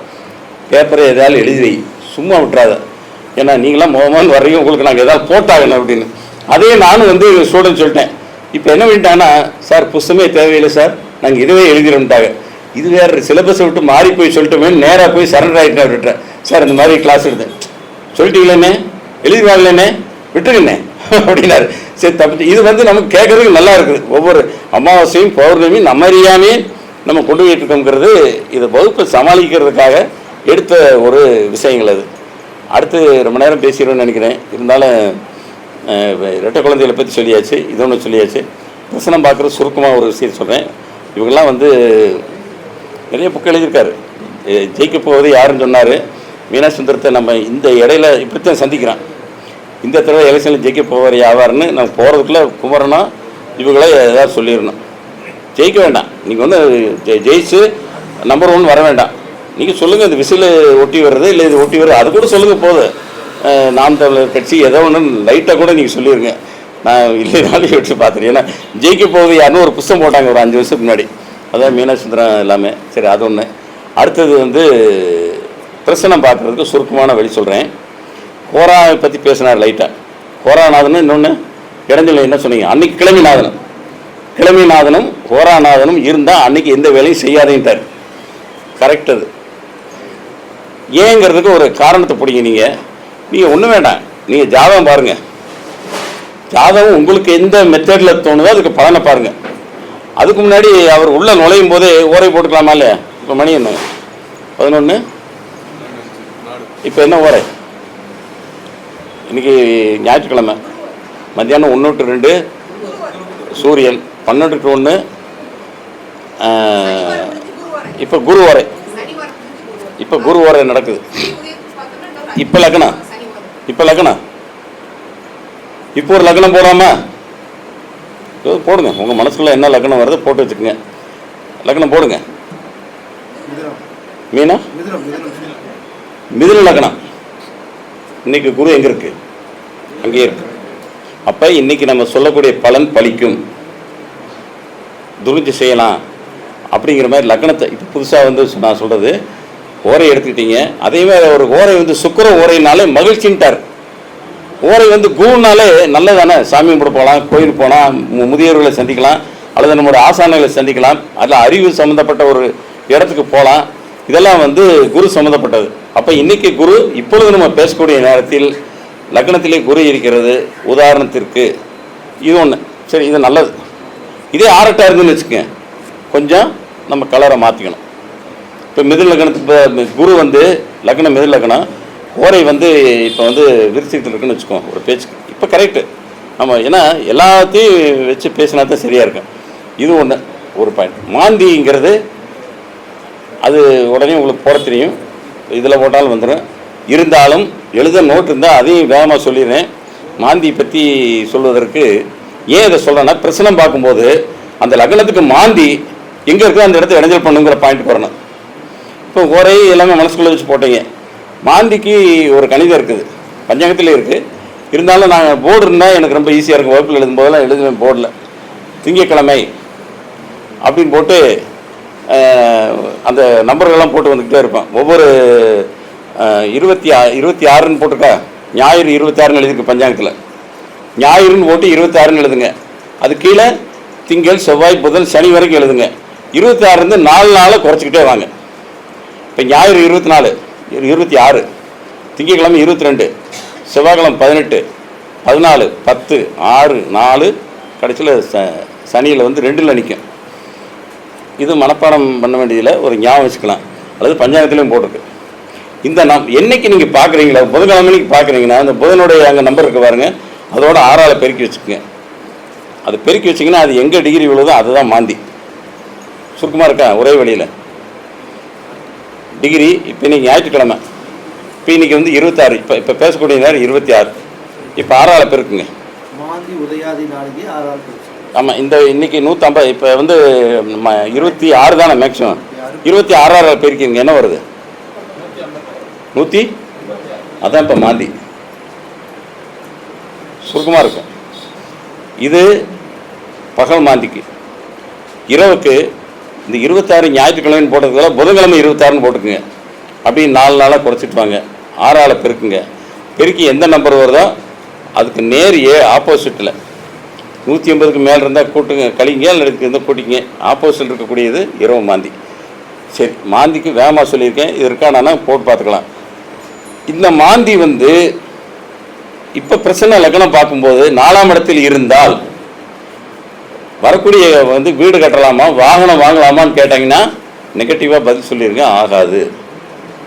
பேப்பரை எதாவது எழுதி வை, சும்மா விட்டுறாத, ஏன்னா நீங்களாம் மோகமான் வர்றீங்க, உங்களுக்கு நாங்கள் எதாவது போட்டாகணும் அப்படின்னு. அதே நானும் வந்து ஸ்டூடெண்ட் சொல்லிட்டேன். இப்போ என்ன பண்ணிட்டாங்கன்னா, சார் புஸ்தமே தேவையில்லை சார், நாங்கள் இதுவே எழுதிடும்ட்டாங்க. இது வேறு சிலபஸை விட்டு மாறி போய் சொல்லிட்டோமே, நேராக போய் சரண்டர் ஆகிட்டேன் விட்டுறேன். சார் இந்த மாதிரி கிளாஸ் எடுத்தேன், சொல்லிட்டீங்களேண்ணே, எழுதி வாங்கலண்ணே, விட்டுருங்கண்ணே அப்படின்னாரு. சரி தப்பு. இது வந்து நமக்கு கேட்கறதுக்கு நல்லா இருக்குது. ஒவ்வொரு அமாவாசையும் பௌர்ணமியும் நம்ம அறியாமே நம்ம கொண்டு போயிட்டு இருக்கோங்கிறது இது வகுப்பை சமாளிக்கிறதுக்காக எடுத்த ஒரு விஷயங்கள். அது அடுத்து ரொம்ப நேரம் பேசிடுவோம்னு நினைக்கிறேன். இருந்தாலும் இரட்டை குழந்தைகளை பற்றி சொல்லியாச்சு, இது ஒன்று சொல்லியாச்சு. பிரசனம் பார்க்குறது சுருக்கமாக ஒரு விஷயம் சொல்கிறேன். இவங்கெல்லாம் வந்து நிறைய புக்கு எழுதியிருக்காரு. ஜெயிக்க போவது யாருன்னு சொன்னார். மீனாட்சி சுந்தரத்தை நம்ம இந்த இடையில இப்படித்தான் சந்திக்கிறான். இந்த தடவை எலெக்ஷனில் ஜெயிக்க போவார் யாவார்னு நம்ம போகிறதுக்குள்ளே குமரனா இவங்களே ஏதாவது சொல்லிடணும். ஜெயிக்க வேண்டாம், நீங்கள் வந்து ஜெயிச்சு நம்பர் 1 வர வேண்டாம். நீங்கள் சொல்லுங்கள், இந்த விசில் ஒட்டி வர்றது இல்லை இது ஒட்டி வர்றது அது கூட சொல்லுங்கள் போதும். நாம் தமிழர் கட்சி ஏதோ ஒன்று லைட்டாக கூட நீங்கள் சொல்லிடுங்க, நான் இல்லைனாலும் எடுத்து பார்த்துருக்கேன். ஏன்னா ஜெயிக்க போகுது யாருன்னு ஒரு புஸ்தகம் போட்டாங்க ஒரு 5 வருஷத்துக்கு முன்னாடி, அதான் மீனாட்சி சுந்தரம் எல்லாமே. சரி அது ஒன்று. அடுத்தது வந்து பிரசனம் பார்க்குறதுக்கு சுருக்கமான வழி சொல்கிறேன். கோராவை பற்றி பேசினார் லைட்டாக. கோராநாதனும் இன்னொன்று இடைஞ்சல என்ன சொன்னீங்க, அன்னைக்கு கிளம்பிநாதனும் கோராநாதனும் இருந்தால் அன்னைக்கு எந்த வேலையும் செய்யாதேன்ட்டார். கரெக்ட். அது ஏங்கிறதுக்கு ஒரு காரணத்தை பிடிங்க. நீங்கள் ஒன்றும் வேண்டாம், நீங்கள் ஜாதகம் பாருங்கள். ஜாதகம் உங்களுக்கு எந்த மெத்தடில் தோணுதோ அதுக்கு பலனை பாருங்கள். அதுக்கு முன்னாடி அவர் உள்ளே நுழையும் போதே ஓரை போட்டுக்கலாமா இல்லையா? இப்போ மணி என்ன 11, இப்போ என்ன ஓரை? இன்றைக்கி ஞாயிற்றுக்கிழமை மத்தியானம் 1 to 2 சூரியன், 12 to 1 இப்போ குரு ஓரை. இப்போ குரு ஓரை நடக்குது. இப்போ லக்னம் இப்போ ஒரு லக்னம் போடாமல் போடுங்க. உங்கள் மனசுக்குள்ள என்ன லக்னம் வருது போட்டு வச்சுக்கோங்க. லக்னம் போடுங்க. மீனா மிதுன லக்னம். இன்னைக்கு குரு எங்கே இருக்கு? அங்கேயே இருக்கு. அப்போ இன்னைக்கு நம்ம சொல்லக்கூடிய பலன் பலிக்கும், துரிஞ்சு செய்யலாம் அப்படிங்கிற மாதிரி லக்னத்தை இப்போ புதுசாக வந்து நான் சொல்கிறது ஓரை எடுத்துக்கிட்டீங்க. அதே மாதிரி ஒரு ஓரை வந்து சுக்கிர ஓரைனாலே மகிழ்ச்சின்ட்டார். ஓரை வந்து குருனாலே நல்லதானே, சாமி கும்பிட போகலாம், கோயிலுக்கு போனால் முதியோர்களை சந்திக்கலாம், அல்லது நம்மளோட ஆசானங்களை சந்திக்கலாம், அதில் அறிவு சம்மந்தப்பட்ட ஒரு இடத்துக்கு போகலாம். இதெல்லாம் வந்து குரு சம்மந்தப்பட்டது. அப்போ இன்றைக்கி குரு இப்பொழுது நம்ம பேசக்கூடிய நேரத்தில் லக்னத்திலே குரு இருக்கிறது. உதாரணத்திற்கு இது ஒன்று. சரி, இது நல்லது. இதே ஆரட்டாக இருந்துன்னு வச்சுக்கோங்க, கொஞ்சம் நம்ம கலரை மாற்றிக்கணும். இப்போ மிதுன லக்னத்துக்கு இப்போ குரு வந்து லக்னம் மிதுன லக்னம், ஓரை வந்து இப்போ வந்து விரிச்சிக்கிட்டு இருக்குன்னு வச்சுக்கோம் ஒரு பேச்சுக்கு. இப்போ கரெக்டு நம்ம, ஏன்னா எல்லாத்தையும் வச்சு பேசினா தான் சரியாக இருக்கும். இது ஒன்று ஒரு பாயிண்ட். மாந்திங்கிறது அது உடனே உங்களுக்கு போட தெரியும், இதில் போட்டாலும் வந்துடும். இருந்தாலும் எழுத நோட் இருந்தால் அதையும் வேகமாக சொல்லிடுறேன். மாந்தி பற்றி சொல்வதற்கு ஏன் இதை சொல்கிறேன்னா, பிரச்சனை பார்க்கும்போது அந்த லக்னத்துக்கு மாந்தி எங்கே இருக்கோ அந்த இடத்த இடைஞ்சல் பண்ணுங்கிற பாயிண்ட் வரணும். இப்போ ஒரே எல்லாமே மனசுக்குள்ளே வச்சு போட்டீங்க. மாந்திக்கு ஒரு கணிதம் இருக்குது, பஞ்சாங்கத்திலே இருக்குது. இருந்தாலும் நாங்கள் போர்டு இருந்தால் எனக்கு ரொம்ப ஈஸியாக இருக்கும். வகுப்பில் எழுதும்போதெல்லாம் எழுதுவேன் போர்டில் திங்கக்கிழமை அப்படின்னு போட்டு அந்த நம்பர்கள்லாம் போட்டு வந்துக்கிட்டே இருப்பேன். ஒவ்வொரு 26ன்னு போட்டிருக்கா, ஞாயிறு 26ன்னு எழுதிருக்கு பஞ்சாங்கத்தில். ஞாயிறுன்னு போட்டு 26ன்னு எழுதுங்க. அது கீழே திங்கள் செவ்வாய் புதன் சனி வரைக்கும் எழுதுங்க. 26 4 நாளை குறைச்சிக்கிட்டே வாங்க. இப்போ ஞாயிறு 24, 26, திங்கக்கிழமை 22, செவ்வாய்க்கிழமை 18, 14, 10, 6, 4, கடைசியில் சனியில் வந்து 2ல் நிற்கும். இது மனப்பாடம் பண்ண வேண்டியதில் ஒரு ஞாபகம் வச்சுக்கலாம், அல்லது பஞ்சாங்கத்திலையும் போட்டிருக்கு. இந்த என்னைக்கு நீங்கள் பார்க்குறீங்களா, புதன்கிழமைக்கு பார்க்குறீங்கன்னா அந்த புதனுடைய அங்கே நம்பர் இருக்குது பாருங்கள், அதோட 6ஆல் பெருக்கி வச்சுக்கோங்க. அது பெருக்கி வச்சிங்கன்னா அது எங்கே டிகிரி விழுதோ அதுதான் மாந்தி. சுருக்கமாக இருக்கா ஒரே வழியில் டிகிரி. இப்போ இன்றைக்கி ஞாயிற்றுக்கிழமை, இப்போ இன்றைக்கி வந்து 26, இப்போ பேசக்கூடிய நேரம் 26, இப்போ 6ஆல் பெருக்குங்க. ஆமாம், இந்த இன்றைக்கி 150, இப்போ வந்து 26 தானே மேக்ஸிமம், 26 பெருக்கிங்க என்ன வருது 100. அதான் இப்போ மாந்தி சுருக்கமாக இருக்கும். இது பகல் மாந்திக்கு. இரவுக்கு இந்த 26 ஞாயிற்றுக்கிழமைன்னு போட்டதுனால புதன்கிழமை 26ன்னு போட்டுக்குங்க. அப்படி 4 நாளாக குறைச்சிட்டு வாங்க. 6ஆல் பெருக்குங்க. பெருக்கி எந்த நம்பர் வருதோ அதுக்கு நேர் ஆப்போசிட்டில் 180க்கு மேலே இருந்தால் கூட்டுங்க, கழிங்க, இருந்தால் கூட்டிங்க. ஆப்போசிட்டில் இருக்கக்கூடியது இரவு மாந்தி. சரி, மாந்திக்கு வேகமாக சொல்லியிருக்கேன், இது இருக்கானா போட்டு பார்த்துக்கலாம். இந்த மாந்தி வந்து இப்போ பிரச்சனை லக்னம் பார்க்கும்போது 4ஆம் இடத்தில் இருந்தால் வரக்கூடிய வந்து வீடு கட்டலாமா வாகனம் வாங்கலாமான்னு கேட்டாங்கன்னா நெகட்டிவாக பதில் சொல்லியிருக்கேன், ஆகாது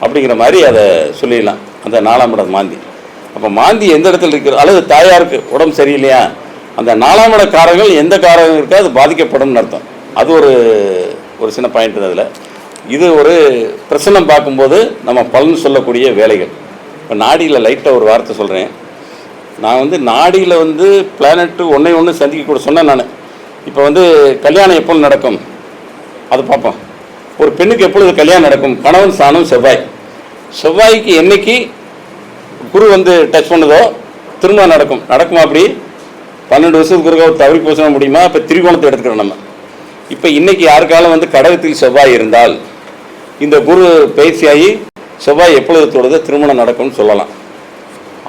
அப்படிங்கிற மாதிரி அதை சொல்லிடலாம். அந்த 4ஆம் இடம் மாந்தி. அப்போ மாந்தி எந்த இடத்துல இருக்கிற, அல்லது தாயாருக்கு உடம்பு சரியில்லையா, அந்த 4ஆம் இட காரங்கள் எந்த காரகம் இருக்கோ அது பாதிக்கப்படும் அர்த்தம். அது ஒரு சின்ன பாயிண்ட் அதில். இது ஒரு பிரச்சனை பார்க்கும்போது நம்ம பலன் சொல்லக்கூடிய வேலைகள். இப்போ நாடியில் லைட்டாக ஒரு வார்த்தை சொல்கிறேன். நான் வந்து நாடியில் வந்து பிளானட்டு ஒன்று சந்திக்க கூட சொன்னேன் நான். இப்போ வந்து கல்யாணம் எப்பொழுது நடக்கும் அது பார்ப்போம். ஒரு பெண்ணுக்கு எப்பொழுது கல்யாணம் நடக்கும், கணவன் சாணம் செவ்வாய்க்கு என்னைக்கு குரு வந்து டச் பண்ணதோ திரும்ப நடக்குமா? அப்படி 12 வருஷத்துக்கு ஒருக்கா தவறி பூச முடியுமா? இப்போ திரிகோணத்தை எடுத்துக்கிறோம் நம்ம. இப்போ இன்றைக்கி யாருக்காலும் வந்து கடகத்தில் செவ்வாய் இருந்தால் இந்த குரு பயிற்சியாகி செவ்வாய் எப்பொழுது தொடுதோ திருமணம் நடக்கும்னு சொல்லலாம்.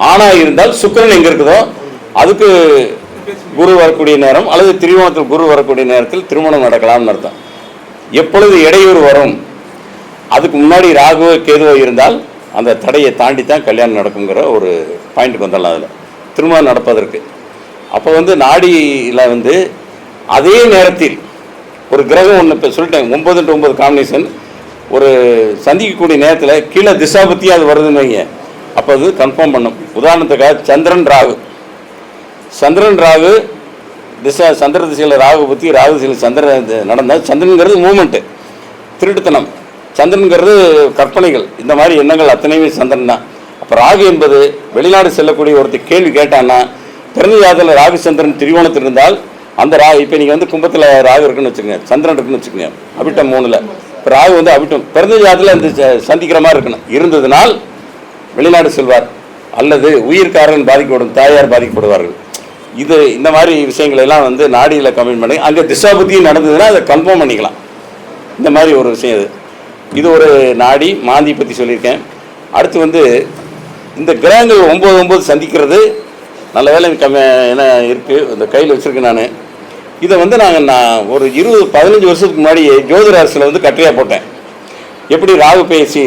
ஆணாக இருந்தால் சுக்கிரன் எங்கே இருக்குதோ அதுக்கு குரு வரக்கூடிய நேரம், அல்லது திரிகோணத்தில் குரு வரக்கூடிய நேரத்தில் திருமணம் நடக்கலாம்னு அர்த்தம். எப்பொழுது இடையூறு வரும், அதுக்கு முன்னாடி ராகுவோ கேதுவோ இருந்தால் அந்த தடையை தாண்டி தான் கல்யாணம் நடக்குங்கிற ஒரு பாயிண்ட்டுக்கு வந்துடலாம் அதில் திருமணம் நடப்பதற்கு. அப்போ வந்து நாடியில் வந்து அதே நேரத்தில் ஒரு கிரகம் ஒன்று இப்போ சொல்லிட்டேன், 9-9 காம்பினேஷன் ஒரு சந்திக்கக்கூடிய நேரத்தில் கீழே திசாபத்தி அது வருதுன்னு வைங்க, அப்போ அது கன்ஃபார்ம் பண்ணும். உதாரணத்துக்காக சந்திரன் ராகு சந்திர திசையில் ராகு பற்றி, ராகு திசையில் சந்திரன் நடந்தால், சந்திரனுங்கிறது மூமெண்ட்டு, திருட்டுத்தனம், சந்திரனுங்கிறது கற்பனைகள், இந்த மாதிரி எண்ணங்கள் அத்தனையுமே சந்திரன் தான். அப்போ ராகு என்பது வெளிநாடு செல்லக்கூடிய ஒருத்தர் கேள்வி கேட்டான்னா, பிறந்த ஜாதகத்தில் ராகு சந்திரன் திரிகோணத்தில் இருந்தால் அந்த ராகு, இப்போ நீங்கள் வந்து கும்பத்தில் ராகு இருக்குன்னு வச்சுக்கோங்க, சந்திரன் இருக்குன்னு வச்சுக்கோங்க, அபிட்டம் 3ல், இப்போ ராகு வந்து அபிட்டம் பிறந்த ஜாதகத்தில் அந்த சந்திக்கிற மாதிரி இருக்கணும். இருந்ததுனால் வெளிநாடு செல்வார், அல்லது உயிர்காரன் பாதிக்கப்படும், தாயார் பாதிக்கப்படுவார்கள். இந்த மாதிரி விஷயங்கள் எல்லாம் வந்து நாடியில் கமெண்ட் பண்ணி அங்கே திசாபுத்தியும் நடந்ததுன்னா அதை கன்ஃபார்ம் பண்ணிக்கலாம். இந்த மாதிரி ஒரு விஷயம் இது ஒரு நாடி மாந்தி பற்றி சொல்லியிருக்கேன். அடுத்து வந்து இந்த கிரகங்கள் 9 சந்திக்கிறது நல்ல வேலை என்ன இருக்குது, இந்த கையில் வச்சுருக்கேன் நான். இதை வந்து நான் ஒரு 15 வருஷத்துக்கு முன்னாடி ஜோதிட அரசில் வந்து கட்டுரையாக போட்டேன். எப்படி ராகு பேசி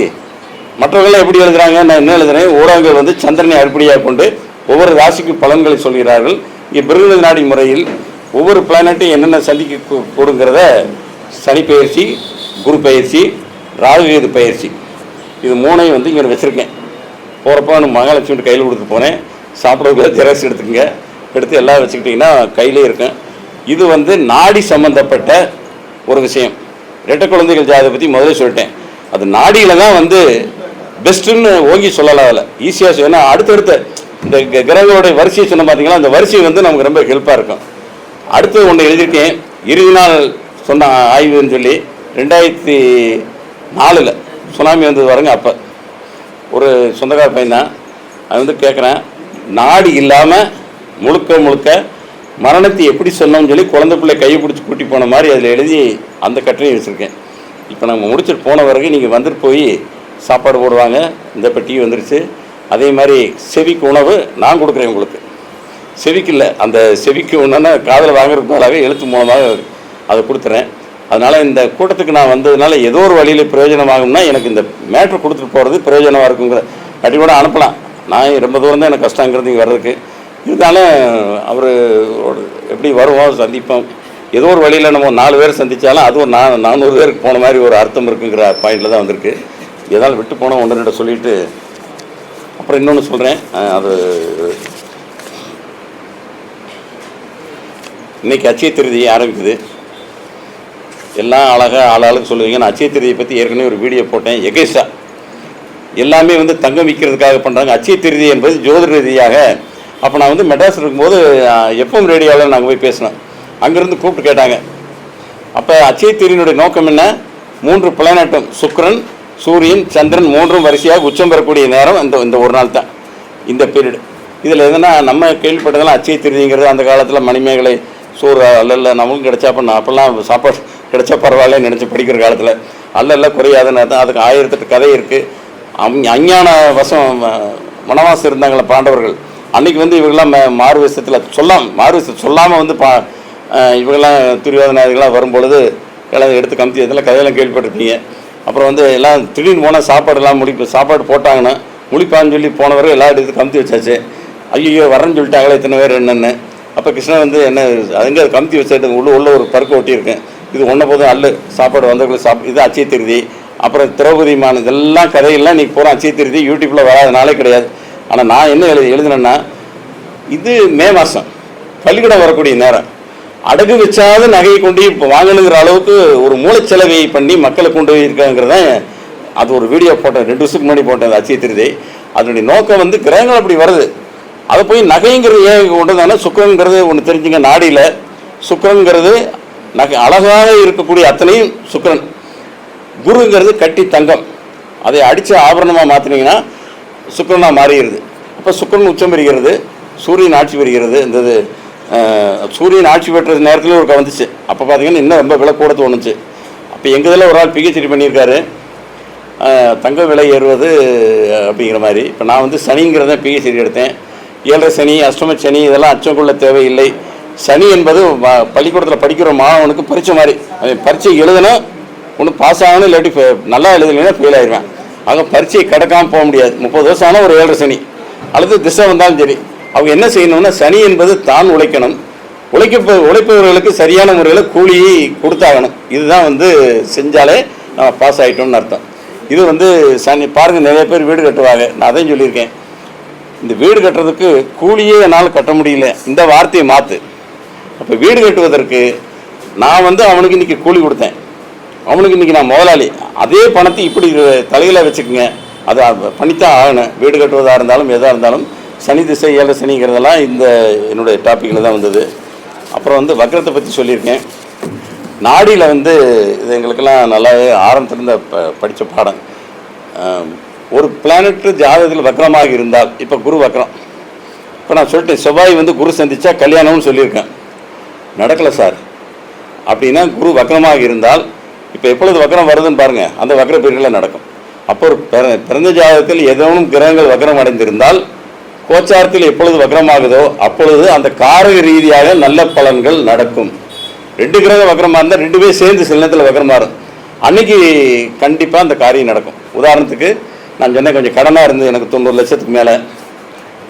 மற்றவர்கள்லாம் எப்படி எழுதுகிறாங்க, நான் என்ன எழுதுகிறேன், ஊடகங்கள் வந்து சந்திரனை அடிப்படையாக கொண்டு ஒவ்வொரு ராசிக்கும் பலன்களை சொல்கிறார்கள். இங்கே பிருகுநதி நாடி முறையில் ஒவ்வொரு பிளானட்டையும் என்னென்ன சந்திக்க கூடுங்கிறத சனி பயிற்சி, குரு பயிற்சி, ராகுகேது பயிற்சி, இது மூணையும் வந்து இங்கே வச்சுருக்கேன். போகிறப்போ நான் மகாலட்சுமி கையில் கொடுத்துட்டு போனேன். சாப்பிட்றதுக்குள்ள ஜெராக்ஸ் எடுத்துக்கங்க, எடுத்து எல்லாம் வச்சுக்கிட்டிங்கன்னா கையிலே இருக்கும். இது வந்து நாடி சம்மந்தப்பட்ட ஒரு விஷயம். ரெட்டை குழந்தைகள் ஜாதகத்தை பற்றி முதல்ல சொல்லிட்டேன். அது நாடியில் தான் வந்து பெஸ்ட்டுன்னு ஓங்கி சொல்லலாம். அதில் ஈஸியாக ஏன்னா அடுத்தடுத்த இந்த கிரகங்களுடைய வரிசையை சொன்ன பார்த்தீங்களா, அந்த வரிசை வந்து நமக்கு ரொம்ப ஹெல்ப்பாக இருக்கும். அடுத்து ஒன்று எழுதியிருக்கேன், இறுதி நாள் சொன்ன ஆய்வுன்னு சொல்லி 2004 சுனாமி வந்தது பாருங்க. அப்போ ஒரு சொந்தக்கார பையன் தான், அது வந்து கேட்குறேன், நாடி இல்லாமல் முழுக்க மரணத்தை எப்படி சொன்னோம்னு சொல்லி குழந்தை பிள்ளை கையை பிடிச்சி கூட்டி போன மாதிரி அதில் எழுதி அந்த கட்டுரையும் வச்சுருக்கேன். இப்போ நம்ம முடிச்சுட்டு போன வரைக்கும் நீங்கள் வந்துட்டு போய் சாப்பாடு போடுவாங்க. இந்த இப்போ டீ வந்துருச்சு. அதே மாதிரி செவிக்கு உணவு நான் கொடுக்குறேன் உங்களுக்கு. செவிக்கு இல்லை, அந்த செவிக்கு ஒன்றுன்னா காதில் வாங்குறதுக்கு மேலாகவே எழுத்து மூலமாக அதை கொடுத்துறேன். அதனால் இந்த கூட்டத்துக்கு நான் வந்ததுனால ஏதோ ஒரு வழியில் பிரயோஜனமாகும்னா எனக்கு இந்த மேட்ரு கொடுத்துட்டு போகிறது பிரயோஜனமாக இருக்குங்கிற அடி கூட அனுப்பலாம். நான் ரொம்ப தூரம் தான் எனக்கு கஷ்டங்கிறது இங்கே வர்றதுக்கு. இருந்தாலும் அவர் எப்படி வருவோம், சந்திப்போம், ஏதோ ஒரு வழியில் நம்ம 4 பேர் சந்தித்தாலும் அது ஒரு 400 பேருக்கு போன மாதிரி ஒரு அர்த்தம் இருக்குங்கிற பாயிண்டில் தான் வந்திருக்கு. எதாவது விட்டு போனோம் 1-2 சொல்லிவிட்டு அப்புறம் இன்னொன்று சொல்கிறேன். அது இன்றைக்கி அட்சய திருதியை ஆரம்பிக்குது. எல்லாம் அழகாக ஆளாளுக்கு சொல்லுவீங்க. நான் அட்சய திருதியை பற்றி ஏற்கனவே ஒரு வீடியோ போட்டேன். எகேஷா எல்லாமே வந்து தங்கம் விற்கிறதுக்காக பண்ணுறாங்க. அட்சய திருதி என்பது ஜோதிட ரீதியாக. அப்போ நான் வந்து மெட்ராஸ் இருக்கும்போது எஃப்எம் ரேடியோவில் நாங்கள் போய் பேசினோம். அங்கேருந்து கூப்பிட்டு கேட்டாங்க. அப்போ அட்சய திருதியினுடைய நோக்கம் என்ன? 3 பிளானட்டும் சுக்கிரன், சூரியன், சந்திரன் 3ம் வரிசையாக உச்சம் பெறக்கூடிய நேரம் இந்த ஒரு நாள் தான், இந்த பீரியடு. இதில் எதுனா நம்ம கேள்விப்பட்டதெல்லாம் அட்சய திருதிங்கிறது அந்த காலத்தில் மணிமேகலை சோறு அல்ல நம்மளுக்கும் கிடைச்சா அப்போ அப்போல்லாம் சாப்பாடு கிடைச்சா பரவாயில்லன்னு நினச்சி படிக்கிற காலத்தில் அல்ல குறையாதுன்னு தான். அதுக்கு 1008 கதை இருக்குது. அஞ்ஞான வசம் வனவாசம் இருந்தாங்களே பாண்டவர்கள், அன்றைக்கி வந்து இவங்கெல்லாம் மாறு விஷயத்தில் சொல்லாமல் வந்து இவங்கெல்லாம் துரியோதனாதிகளாக வரும்பொழுது எல்லாம் எடுத்து கமித்தி இதெல்லாம் கதையெல்லாம் கேள்விப்பட்டிருப்பீங்க. அப்புறம் வந்து எல்லாம் திடீர்னு போனால் சாப்பாடுலாம் சாப்பாடு போட்டாங்கன்னா முழிப்பான்னு சொல்லி போனவரை எல்லாம் எடுத்து கமித்தி வச்சாச்சு. ஐயோ வரேன்னு சொல்லிட்டாங்களே இத்தனை பேர் என்னென்னு. அப்போ கிருஷ்ணன் வந்து என்ன அதுங்க கமித்தி வச்சுட்டு உள்ள ஒரு பருக்கு ஒட்டியிருக்கேன். இது ஒன்றை போதும் அல்லு சாப்பாடு வந்தவங்களுக்கு இது அட்சய திருதி. அப்புறம் திரௌபதி மான் இதெல்லாம் கதையெல்லாம் இன்றைக்கி போகிறோம். அட்சய திருதி யூடியூப்பில் வராத நாளே கிடையாது. ஆனால் நான் என்ன எழுதினேன்னா, இது மே மாதம் பள்ளிக்கூடம் வரக்கூடிய நேரம். அடகு வச்சாத நகையை கொண்டு இப்போ வாங்கணுங்கிற அளவுக்கு ஒரு மூளைச்செலவை பண்ணி மக்களை கொண்டு போயிருக்காங்கிறத அது ஒரு வீடியோ போட்டேன். 2 வருஷத்துக்கு முன்னாடி போட்டேன் அந்த அட்சய திருதி. அதனுடைய நோக்கம் வந்து கிரகங்கள் அப்படி வருது, அதை போய் நகைங்கிறது ஏன் கொண்டு வந்தாங்கன்னா, சுக்கிரங்கிறது ஒன்று தெரிஞ்சுங்க. நாடியில் சுக்கிரங்கிறது நகை அழகாக இருக்கக்கூடிய அத்தனையும் சுக்கிரன். குருங்கிறது கட்டி தங்கம், அதை அடித்து ஆபரணமாக மாற்றினீங்கன்னா சுக்கிரனாக மாறிடுது. அப்போ சுக்கிரன் உச்சம் பெறுகிறது, சூரியன் ஆட்சி பெறுகிறது. இந்த சூரியன் ஆட்சி பெற்ற நேரத்தில் ஒரு வந்துச்சு. அப்போ பார்த்தீங்கன்னா இன்னும் ரொம்ப விலை கூட தோணுச்சு. அப்போ எங்கள் இதில் ஒரு ஆள் பிஹெச்டி பண்ணியிருக்காரு, தங்க விலை ஏறுவது அப்படிங்கிற மாதிரி. இப்போ நான் வந்து சனிங்கிறத பிஹெச்டி எடுத்தேன். 7 சனி, அஷ்டம சனி இதெல்லாம் அச்சம் கொள்ள தேவையில்லை. சனி என்பது பள்ளிக்கூடத்தில் படிக்கிற மாணவனுக்கு பரீட்சை மாதிரி. பரீட்சை எழுதணும், ஒன்று பாஸ் ஆகணும், இல்லாட்டி நல்லா எழுதலைன்னா ஃபெயில் ஆயிடுவேன். ஆக பரீட்சையை கிடக்காமல் போக முடியாது. 30 வருஷம் ஆனால் ஒரு 7 சனி அல்லது திசை வந்தாலும் சரி, அவங்க என்ன செய்யணும்னா, சனி என்பது தான் உழைக்கணும், உழைப்பவர்களுக்கு சரியான முறையில் கூலியை கொடுத்தாகணும். இதுதான் வந்து செஞ்சாலே நம்ம பாஸ் ஆகிட்டோம்னு அர்த்தம். இது வந்து சனி பாருங்கள், நிறைய பேர் வீடு கட்டுவாங்க. நான் அதையும் சொல்லியிருக்கேன். இந்த வீடு கட்டுறதுக்கு கூலியே என்னால் கட்ட முடியல, இந்த வார்த்தையை மாற்று. அப்போ வீடு கட்டுவதற்கு நான் வந்து அவனுக்கு இன்றைக்கி கூலி கொடுத்தேன், அவனுக்கு இன்றைக்கி நான் முதலாளி. அதே பணத்தை இப்படி தலையில் வச்சுக்கோங்க, அதை பண்ணித்தான் ஆகணும். வீடு கட்டுவதாக இருந்தாலும் எதாக இருந்தாலும் சனி திசை 7 சனிங்கிறதெல்லாம் இந்த என்னுடைய டாப்பிக்கில் தான் வந்தது. அப்புறம் வந்து வக்ரத்தை பற்றி சொல்லியிருக்கேன். நாடியில் வந்து இது எங்களுக்கெல்லாம் நல்லாவே ஆரம்பத்திலிருந்து படித்த பாடம். ஒரு பிளானட்டு ஜாதகத்தில் வக்ரமாக இருந்தால், இப்போ குரு வக்ரம், இப்போ நான் சொல்லிட்டேன் செவ்வாய் வந்து குரு சந்தித்தா கல்யாணம்னு சொல்லியிருக்கேன். நடக்கலை சார் அப்படின்னா குரு வக்ரமாக இருந்தால், இப்போ எப்பொழுது வக்ரம் வருதுன்னு பாருங்கள், அந்த வக்ர பீரியடில் நடக்கும். அப்போ ஒரு பிறந்த ஜாதகத்தில் ஏதேனும் கிரகங்கள் வக்ரம் அடைந்திருந்தால், கோச்சாரத்தில் எப்பொழுது வக்ரமாகுதோ அப்பொழுது அந்த காரக ரீதியாக நல்ல பலன்கள் நடக்கும். 2 கிரகம் வக்ரமாக இருந்தால் 2 பேர் சேர்ந்து சில நேரத்தில் வக்ரமாறும், அன்னைக்கு கண்டிப்பாக அந்த காரியம் நடக்கும். உதாரணத்துக்கு நான் சொன்னேன், கொஞ்சம் கடனாக இருந்து எனக்கு 90 லட்சத்துக்கு மேலே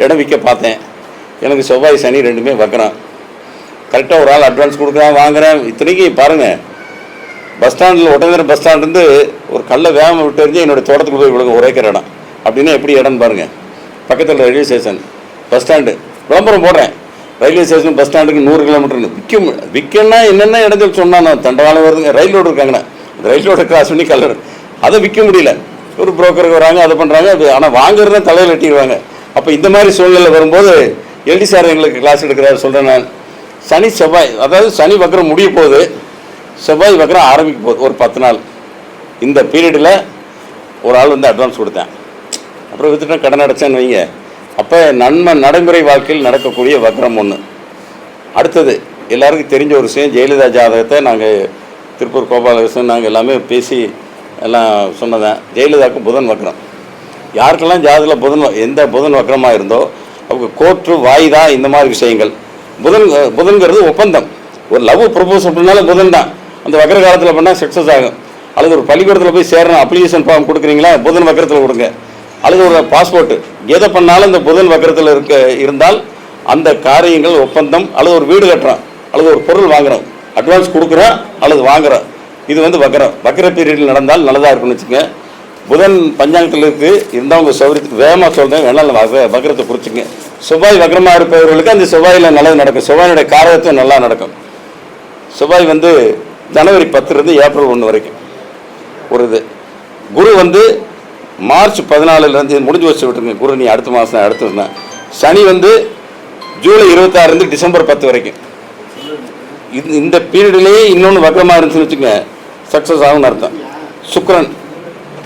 இடம் விற்க பார்த்தேன். எனக்கு செவ்வாய் சனி 2மே வக்ரம். கரெக்டாக ஒரு ஆள் அட்வான்ஸ் கொடுக்குறேன் வாங்குறேன். இத்தனைக்கு பாருங்கள், பஸ் ஸ்டாண்டில் ஒட்டஞ்சத்திரம் பஸ் ஸ்டாண்ட்லேருந்து ஒரு கல்லை வேகமாக விட்டு எறிஞ்சு என்னோடய தோட்டத்துக்கு போய் விழுங்க ஒரே இடம். அப்படின்னா எப்படி இடம்னு பாருங்கள். பக்கத்தில் ரயில்வே ஸ்டேஷன், பஸ் ஸ்டாண்டு, விளம்பரம் போடுறேன். ரயில்வே ஸ்டேஷன் பஸ் ஸ்டாண்டுக்கு 100 கிலோமீட்டர்னு விற்கணும்னா என்னென்ன இடத்துல சொன்னால் நான் தண்டவாளம் வருதுங்க, ரயில் ரோடு இருக்காங்கண்ணா, அந்த ரயில் ரோடு கிராஸ் பண்ணி கல்லர் அதை விற்க முடியல. ஒரு புரோக்கருக்கு வராங்க, அதை பண்ணுறாங்க. ஆனால் வாங்குறத தலையில் வெட்டிடுவாங்க. அப்போ இந்த மாதிரி சூழ்நிலை வரும்போது எல்டி சார் எங்களுக்கு கிளாஸ் எடுக்கிறாரு. சொல்கிறேன் நான், சனி செவ்வாய், அதாவது சனி வக்கரம் முடிய போகுது, செவ்வாய் வக்கரம் ஆரம்பிக்க போகுது. ஒரு 10 நாள் இந்த பீரியடில் ஒரு ஆள் வந்து அட்வான்ஸ் கொடுத்தேன், அப்புறம் வித்துட்டேன், கடன் அடைச்சேன்னு வைங்க. அப்போ நடைமுறை வாழ்க்கையில் நடக்கக்கூடிய வக்கரம் ஒன்று. அடுத்தது எல்லாருக்கும் தெரிஞ்ச ஒரு விஷயம், ஜெயலலிதா ஜாதகத்தை நாங்கள் திருப்பூர் கோபாலகிருஷ்ணன் நாங்கள் எல்லாமே பேசி எல்லாம் சொன்னதேன். ஜெயலலிதாவுக்கு புதன் வக்கரம். யாருக்கெல்லாம் ஜாதகத்தில் எந்த புதன் வக்கரமாக இருந்தோ அவங்க கோர்ட்டு வாய்தா இந்த மாதிரி விஷயங்கள். புதன்கிறது ஒப்பந்தம். ஒரு லவ் ப்ரொபோஸ் அப்படின்னாலும் புதன் தான். அந்த வக்கர காலத்தில் பண்ணால் சக்ஸஸ் ஆகும். அல்லது ஒரு பள்ளிக்கூடத்தில் போய் சேரணும், அப்ளிகேஷன் ஃபார்ம் கொடுக்குறீங்களா, புதன் வக்கரத்தில் கொடுங்க. அல்லது ஒரு பாஸ்போர்ட்டு எதை பண்ணாலும் இந்த புதன் வக்கரத்தில் இருந்தால் அந்த காரியங்கள் ஒப்பந்தம். அல்லது ஒரு வீடு கட்டுறோம், அல்லது ஒரு பொருள் வாங்குகிறோம், அட்வான்ஸ் கொடுக்குறோம் அல்லது வாங்குகிறோம், இது வந்து வக்கர பீரியடில் நடந்தால் நல்லதாக இருக்குன்னு வச்சுங்க. புதன் பஞ்சாங்கத்தில் இருக்குது இருந்தால் உங்கள் சௌகரியத்துக்கு வேகமாக சொல்கிறேன், வேணாலும் வக்கரத்தை குறிச்சிங்க. செவ்வாய் வக்கரமாக இருப்பவர்களுக்கு அந்த செவ்வாயில் நல்லது நடக்கும். செவ்வாயினுடைய காரகத்துவம் நல்லா நடக்கும். செவ்வாய் வந்து ஜனவரி 10 ஏப்ரல் 1 வரைக்கும் ஒரு இது. குரு வந்து மார்ச் 14 முடிஞ்சு வச்சு விட்டுருங்க. குரு நீ அடுத்த மாதம் அடுத்ததுதான். சனி வந்து ஜூலை 26 டிசம்பர் 10 வரைக்கும். இந்த பீரியட்லேயே இன்னொன்று வக்கரமாக இருந்துச்சுன்னு வச்சுங்க, சக்ஸஸ் ஆகும்னு அர்த்தம். சுக்கிரன்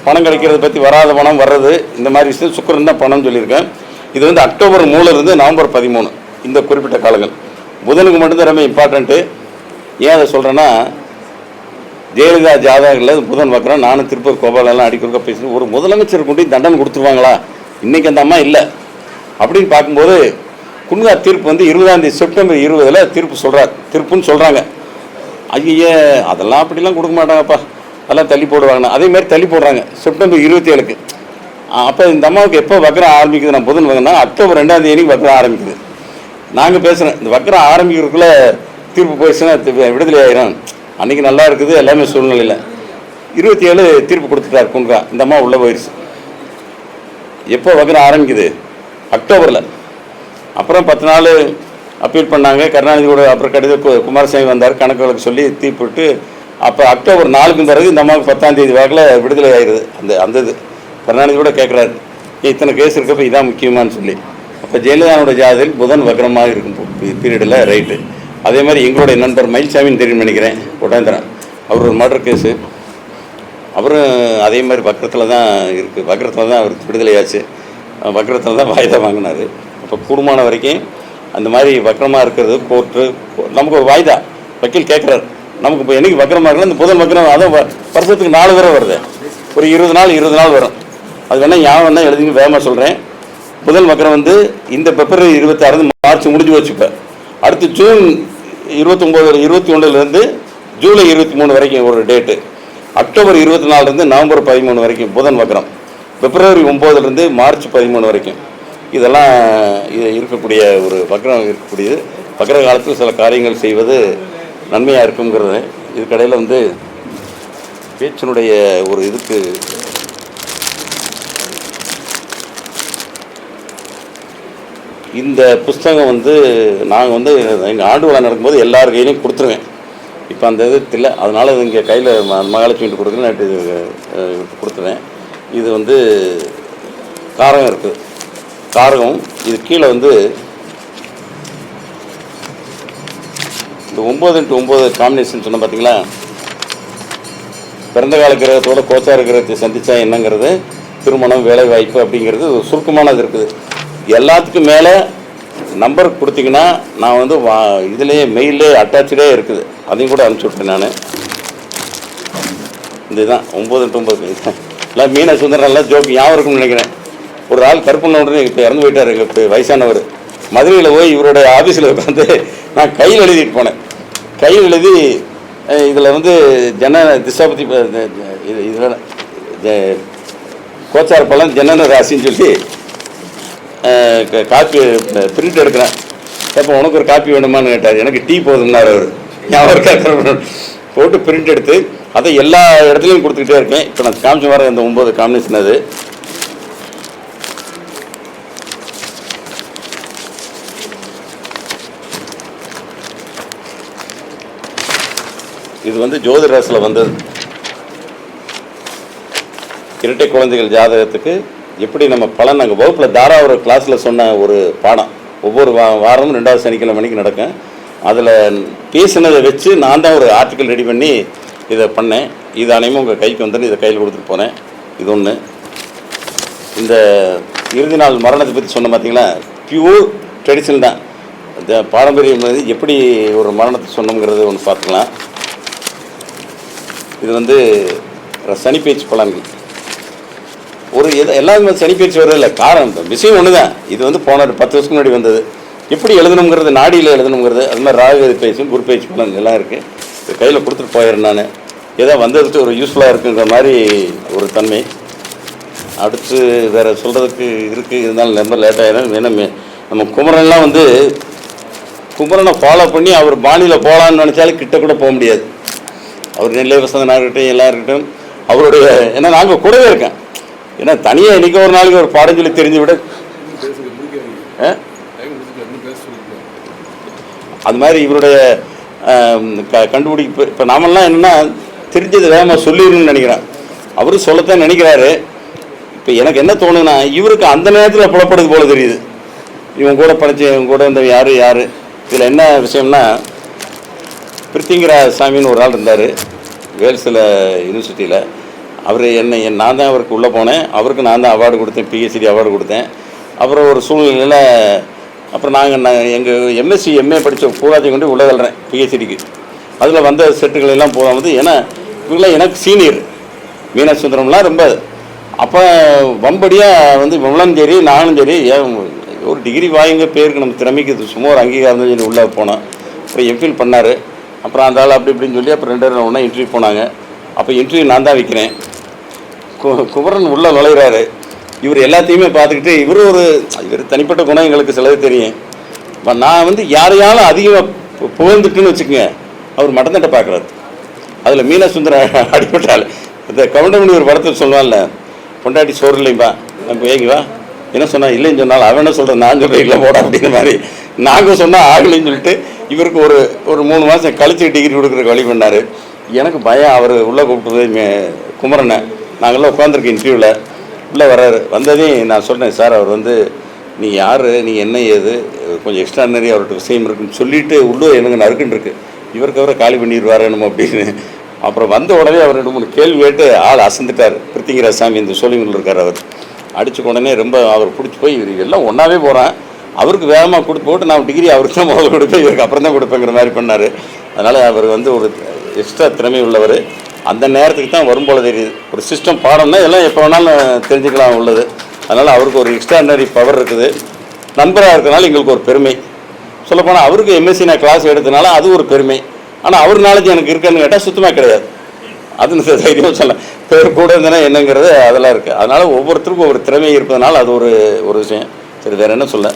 பணம் கிடைக்கிறத பற்றி, வராத பணம் வர்றது, இந்த மாதிரி விஷயம் சுக்கிரன் தான் பணம்னு சொல்லியிருக்கேன். இது வந்து அக்டோபர் 3 நவம்பர் 13 இந்த குறிப்பிட்ட காலங்கள். புதனுக்கு மட்டும்தான் ரொம்ப இம்பார்ட்டண்ட்டு. ஏன் அதை சொல்கிறேன்னா, ஜெயலலிதா ஜாதகங்களில் புதன் வக்கரம். நானும் திருப்பூர் கோபாலெல்லாம் அடிக்கொடுக்க பேசுகிறேன். ஒரு முதலமைச்சர் கொண்டு தண்டனை கொடுத்துருவாங்களா, இன்றைக்கி அந்த அம்மா இல்லை அப்படின்னு பார்க்கும்போது குன்கா தீர்ப்பு வந்து 20 செப்டம்பர் 20 தீர்ப்புன்னு சொல்கிறாங்க. ஐயே அதெல்லாம் அப்படிலாம் கொடுக்க மாட்டாங்கப்பா, அதெல்லாம் தள்ளி போடுவாங்கண்ணா. அதேமாதிரி தள்ளி போடுறாங்க செப்டம்பர் 27. அப்போ இந்த அம்மாவுக்கு எப்போ வக்கரம் ஆரம்பிக்குது, நான் புதன் வக்கரம்னா அக்டோபர் 2 வக்கரம் ஆரம்பிக்குது. நாங்கள் பேசுகிறேன், இந்த வக்கரம் ஆரம்பிக்கிறதுக்குள்ளே தீர்ப்பு போயிடுச்சுன்னா விடுதலை ஆயிரும். அன்றைக்கி நல்லா இருக்குது எல்லாமே சூழ்நிலையில். 27 தீர்ப்பு கொடுத்துட்டார் குன்கா. இந்த அம்மா உள்ளே போயிடுச்சு. எப்போ வக்கரம் ஆரம்பிக்குது, அக்டோபரில். அப்புறம் 10 நாள் அப்பீல் பண்ணாங்க. கருணாநிதி கூட அப்புறம் கடிதம் குமாரசாமி வந்தார், கணக்கு வழக்கு சொல்லி தீர்ப்பிட்டு. அப்போ அக்டோபர் 4 பிறகு இந்த அம்மாவுக்கு 10ஆம் தேதி வாக்கில் விடுதலை ஆயிடுது. அந்த இது கருணாநிதி கூட கேட்குறாரு, இத்தனை கேஸ் இருக்கப்போ இதான் முக்கியமானு சொல்லி. அப்போ ஜெயலலிதாவோட ஜாதகத்தில் புதன் வக்கரமாக இருக்கும் பீரியடில் ரைட்டு. அதே மாதிரி எங்களுடைய நண்பர் மயில்சாமின்னு தெரியும் நினைக்கிறேன், ஒட்டாந்திரன், அவர் ஒரு மர்டர் கேஸு, அவரும் அதே மாதிரி வக்கரத்தில் தான் இருக்குது. வக்கரத்தில் தான் அவருக்கு விடுதலையாச்சு, வக்கரத்தில் தான் வாய்தா வாங்கினார். இப்போ கூடுமான வரைக்கும் அந்த மாதிரி வக்கரமாக இருக்கிறது கோர்ட்டு நமக்கு ஒரு வாய்தா வக்கீல் கேட்குறாரு. நமக்கு இப்போ என்றைக்கு வக்கரமாக இருக்குன்னா இந்த புதன் வக்கரம், அதுவும் வருஷத்துக்கு 4 தடவை வருது, ஒரு 20 நாள் வரும். அது வேணால் ஞாபகம் தான் எழுதிங்க, வேகமாக சொல்கிறேன். புதன் வக்கரம் வந்து இந்த பிப்ரவரி 26 மார்ச் முடிஞ்சு வச்சுப்ப. அடுத்து ஜூன் 21 ஜூலை 23 வரைக்கும் ஒரு டேட்டு. அக்டோபர் 24 நவம்பர் 13 வரைக்கும் புதன் வக்கரம். பிப்ரவரி 9 மார்ச் 13 வரைக்கும் இதெல்லாம் இருக்கக்கூடிய ஒரு வக்கரம் இருக்கக்கூடியது. வக்கர காலத்தில் சில காரியங்கள் செய்வது நன்மையாக இருக்குங்கிறது. இதுக்கடையில் வந்து பேச்சினுடைய ஒரு இதுக்கு இந்த புஸ்தகம் வந்து நாங்கள் வந்து எங்கள் ஆண்டு விழா நடக்கும்போது எல்லார் கையிலையும் கொடுத்துருவேன். இப்போ அந்த இது இல்லை, அதனால் இது இங்கே கையில் மகாலட்சுமி கொடுக்குறேன், நேற்று கொடுத்துருவேன். இது வந்து காரகம் இருக்குது, காரகம். இது கீழே வந்து இந்த 9x9 காம்பினேஷன் சொன்ன பார்த்தீங்களா, பிறந்த கால கிரகத்தோட கோச்சார கிரகத்தை சந்தித்தா என்னங்கிறது, திருமணம், வேலை வாய்ப்பு அப்படிங்கிறது சுருக்கமானது இருக்குது. எல்லாத்துக்கும் மேலே நம்பர் கொடுத்தீங்கன்னா நான் வந்து இதுலேயே மெயிலே அட்டாச்சே இருக்குது, அதையும் கூட அனுப்பிச்சி விட்றேன் நான். இதுதான் 9x9. எல்லாம் மீன சுந்தரம் எல்லாம் ஜோக்கு ஞாபகம் இருக்குன்னு நினைக்கிறேன். ஒரு ஆள் கருப்பண்ண உடனே இப்போ இறந்து போயிட்டார், எங்கள் வயசானவர். மதுரையில் போய் இவருடைய ஆஃபீஸில் உட்காந்து நான் கையில் எழுதிட்டு போனேன். கையில் எழுதி இதில் வந்து திசாபதி இதில் கோச்சார பலன் ஜனன ராசின்னு சொல்லி காப்பி பிரிண்ட் எடுக்கிறேன். அப்போ உனக்கு ஒரு காப்பி வேணுமான்னு கேட்டார். எனக்கு டீ போதும்னார் அவர். ஞாபகம் போட்டு பிரிண்ட் எடுத்து அதை எல்லா இடத்துலையும் கொடுத்துக்கிட்டே இருக்கேன். இப்போ நான் காமிச்சு வர இந்த 9 காம்பினேஷன் அது. இது வந்து ஜோதிடராசில் வந்தது. இரட்டை குழந்தைகள் ஜாதகத்துக்கு எப்படி நம்ம பலன் நாங்கள் வகுப்பில் தாராவர கிளாஸில் சொன்ன ஒரு பாடம் ஒவ்வொரு வாரமும் 2வது சனிக்கிழமை மணிக்கு நடக்கும். அதில் பேசினதை வச்சு நான் தான் ஒரு ஆர்டிக்கல் ரெடி பண்ணி இதை பண்ணேன். இது அனைவரும் உங்கள் கைக்கு வந்துட்டு இதை கையில் கொடுத்துட்டு போனேன். இது ஒன்று. இந்த இறுதி நாள் மரணத்தை பற்றி சொன்ன பார்த்தீங்களா, பியூர் ட்ரெடிஷனல் தான். இந்த பாரம்பரியம் எப்படி ஒரு மரணத்தை சொன்னோங்கிறது ஒன்று பார்த்துக்கலாம். இது வந்து சனிப்பேச்சு பலன்கள். ஒரு எல்லாருமே சனிப்பேச்சு வருதில்லை, காரணம் விஷயம் ஒன்று தான். இது வந்து போன 10 வருஷத்துக்கு முன்னாடி வந்தது. எப்படி எழுதணுங்கிறது, நாடியில் எழுதணுங்கிறது, அது மாதிரி ராகு பேச்சும் குரு பேச்சு பலன் எல்லாம் இருக்குது. இது கையில் கொடுத்துட்டு போயிடுறேன் நான். ஏதோ வந்ததுக்கு ஒரு யூஸ்ஃபுல்லாக இருக்குங்கிற மாதிரி ஒரு தன்மை. அடுத்து வேறு சொல்கிறதுக்கு இருக்குது, இருந்தாலும் ரொம்ப லேட்டாகிடும். வேணும் நம்ம குமரன்லாம் வந்து குமரனை ஃபாலோ பண்ணி அவர் பாணியில் போகலான்னு நினச்சாலும் கிட்ட கூட போக முடியாது. அவர் நெல்லை வசந்தனாக இருக்கட்டும், எல்லாம் இருக்கட்டும், அவருடைய ஏன்னா நாங்கள் கூடவே இருக்கேன். ஏன்னா தனியாக இன்றைக்கி ஒரு நாளைக்கு ஒரு பாடம் சொல்லி தெரிஞ்சு விட அது மாதிரி இவருடைய கண்டுபிடிப்பு. இப்போ நாமெல்லாம் என்னென்னா தெரிஞ்சது வேகமாக சொல்லிடணும்னு நினைக்கிறேன். அவரும் சொல்லத்தான் நினைக்கிறாரு. இப்போ எனக்கு என்ன தோணுன்னா, இவருக்கு அந்த நேரத்தில் புலப்படுது போல தெரியுது. இவங்க கூட படித்து இவங்க கூட இருந்த யார் இதில் என்ன விஷயம்னா, பிரித்திங்கிற சாமின்னு ஒரு ஆள் இருந்தார் வேல்ஸில் யூனிவர்சிட்டியில். அவர் நான் தான் அவருக்கு உள்ளே போனேன். அவருக்கு நான் தான் அவார்டு கொடுத்தேன், பிஹெச்டி அவார்டு கொடுத்தேன். அப்புறம் ஒரு சூழ்நிலையில் அப்புறம் எங்கள் எம்எஸ்சி எம்ஏ படித்த பூராத்தையும் கொண்டு உள்ளே தள்ளுறேன் பிஹெச்டிக்கு. அதில் வந்த செட்டுகள் எல்லாம் போகாமல் ஏன்னா இவங்களாம் எனக்கு சீனியர். மீனாட்சுந்தரம்லாம் ரொம்ப அப்போ வம்படியாக வந்து இவங்களும் சரி நானும் சரி ஒரு டிகிரி வாங்க பேருக்கு நம்ம திறமைக்கு சும்மா ஒரு அங்கீகாரம் சொல்லி உள்ளே போனோம். அப்புறம் எம்ஃபில் பண்ணார். அப்புறம் அந்த ஆள் அப்படி இப்படின்னு சொல்லி அப்புறம் 2 பேரும் ஒன்றா இன்டர்வியூ போனாங்க. அப்போ இன்டர்வியூ நான் தான் வைக்கிறேன். குமரன் உள்ளே நுழைகிறாரு. இவர் எல்லாத்தையுமே பார்த்துக்கிட்டு இவர் தனிப்பட்ட குணம் எங்களுக்கு சிலது தெரியும். இப்போ நான் வந்து யாரையாலும் அதிகமாக புகழ்ந்துட்டுன்னு வச்சுக்கோங்க, அவர் மட்டந்தட்டை பார்க்குறாரு. அதில் மீனாசுந்தரம் அடிப்பட்டாள். இந்த கவுண்டமணி ஒரு படத்தை சொல்லுவான்ல, பொண்டாட்டி சோறு இல்லைம்பா நம்ம ஏங்கிவா என்ன சொன்னால் இல்லைன்னு சொன்னால் அவன் என்ன சொல்கிறேன், நான் சொல்கிறேன் இல்லை போட அப்படிங்கிற மாதிரி. நாங்கள் சொன்னால் ஆகலைன்னு சொல்லிட்டு இவருக்கு ஒரு 3 மாதம் கழிச்சு டிகிரி கொடுக்குறக்கு வழி பண்ணார். எனக்கு பயம். அவர் உள்ளே கூப்பிட்டு குமரனை நாங்கள்லாம் உட்காந்துருக்கேன் இன்டர்வியூவில். உள்ளே வர்றாரு. வந்ததையும் நான் சொன்னேன், சார் அவர் வந்து நீ யார், நீ என்ன ஏது, கொஞ்சம் எக்ஸ்ட்ரானரி அவர்கிட்ட விஷயம் இருக்குன்னு சொல்லிவிட்டு உள்ளே எனக்கு நறுக்குன்னு இருக்குது. இவருக்கு அவரை காலி பண்ணிடுவார் என்னமோ அப்படின்னு. அப்புறம் வந்த உடனே அவர் 2-3 கேள்வி கேட்டு ஆள் அசந்துட்டார். பிரித்திங்கிற சாமி இந்த சோழிங்கூரில் இருக்கார். அவர் அடித்த உடனே ரொம்ப அவர் பிடிச்சி போய் இவர் எல்லாம் ஒன்றாவே போகிறான். அவருக்கு வேகமாக போட்டு நான் டிகிரி அவருக்கு தான் முதல்ல கொடுப்பேன், இவருக்கு அப்புறம் தான் கொடுப்பேங்கிற மாதிரி பண்ணார். அதனால் அவர் வந்து ஒரு எக்ஸ்ட்ரா திறமை உள்ளவர். அந்த நேரத்துக்கு தான் வரும் போல தெரியுது. ஒரு சிஸ்டம் பாடம்னா எல்லாம் எப்போ வேணாலும் தெரிஞ்சுக்கலாம் உள்ளது. அதனால் அவருக்கு ஒரு எக்ஸ்ட்ரானரி பவர் இருக்குது. நண்பராக இருக்கிறனால எங்களுக்கு ஒரு பெருமை. சொல்லப்போனால் அவருக்கு எம்எஸ்சி நான் கிளாஸ் எடுத்தனால அது ஒரு பெருமை. ஆனால் அவர் நாலேஜ் எனக்கு இருக்குன்னு கேட்டால் சுத்தமாக கிடையாது. அது தைரியமாக சொல்ல பேர் கூட இருந்தேன்னா என்னங்கிறது அதெல்லாம் இருக்குது. அதனால் ஒவ்வொருத்தருக்கும் ஒவ்வொரு திறமை இருப்பதனால அது ஒரு விஷயம். சரி, வேறு என்ன சொல்ல.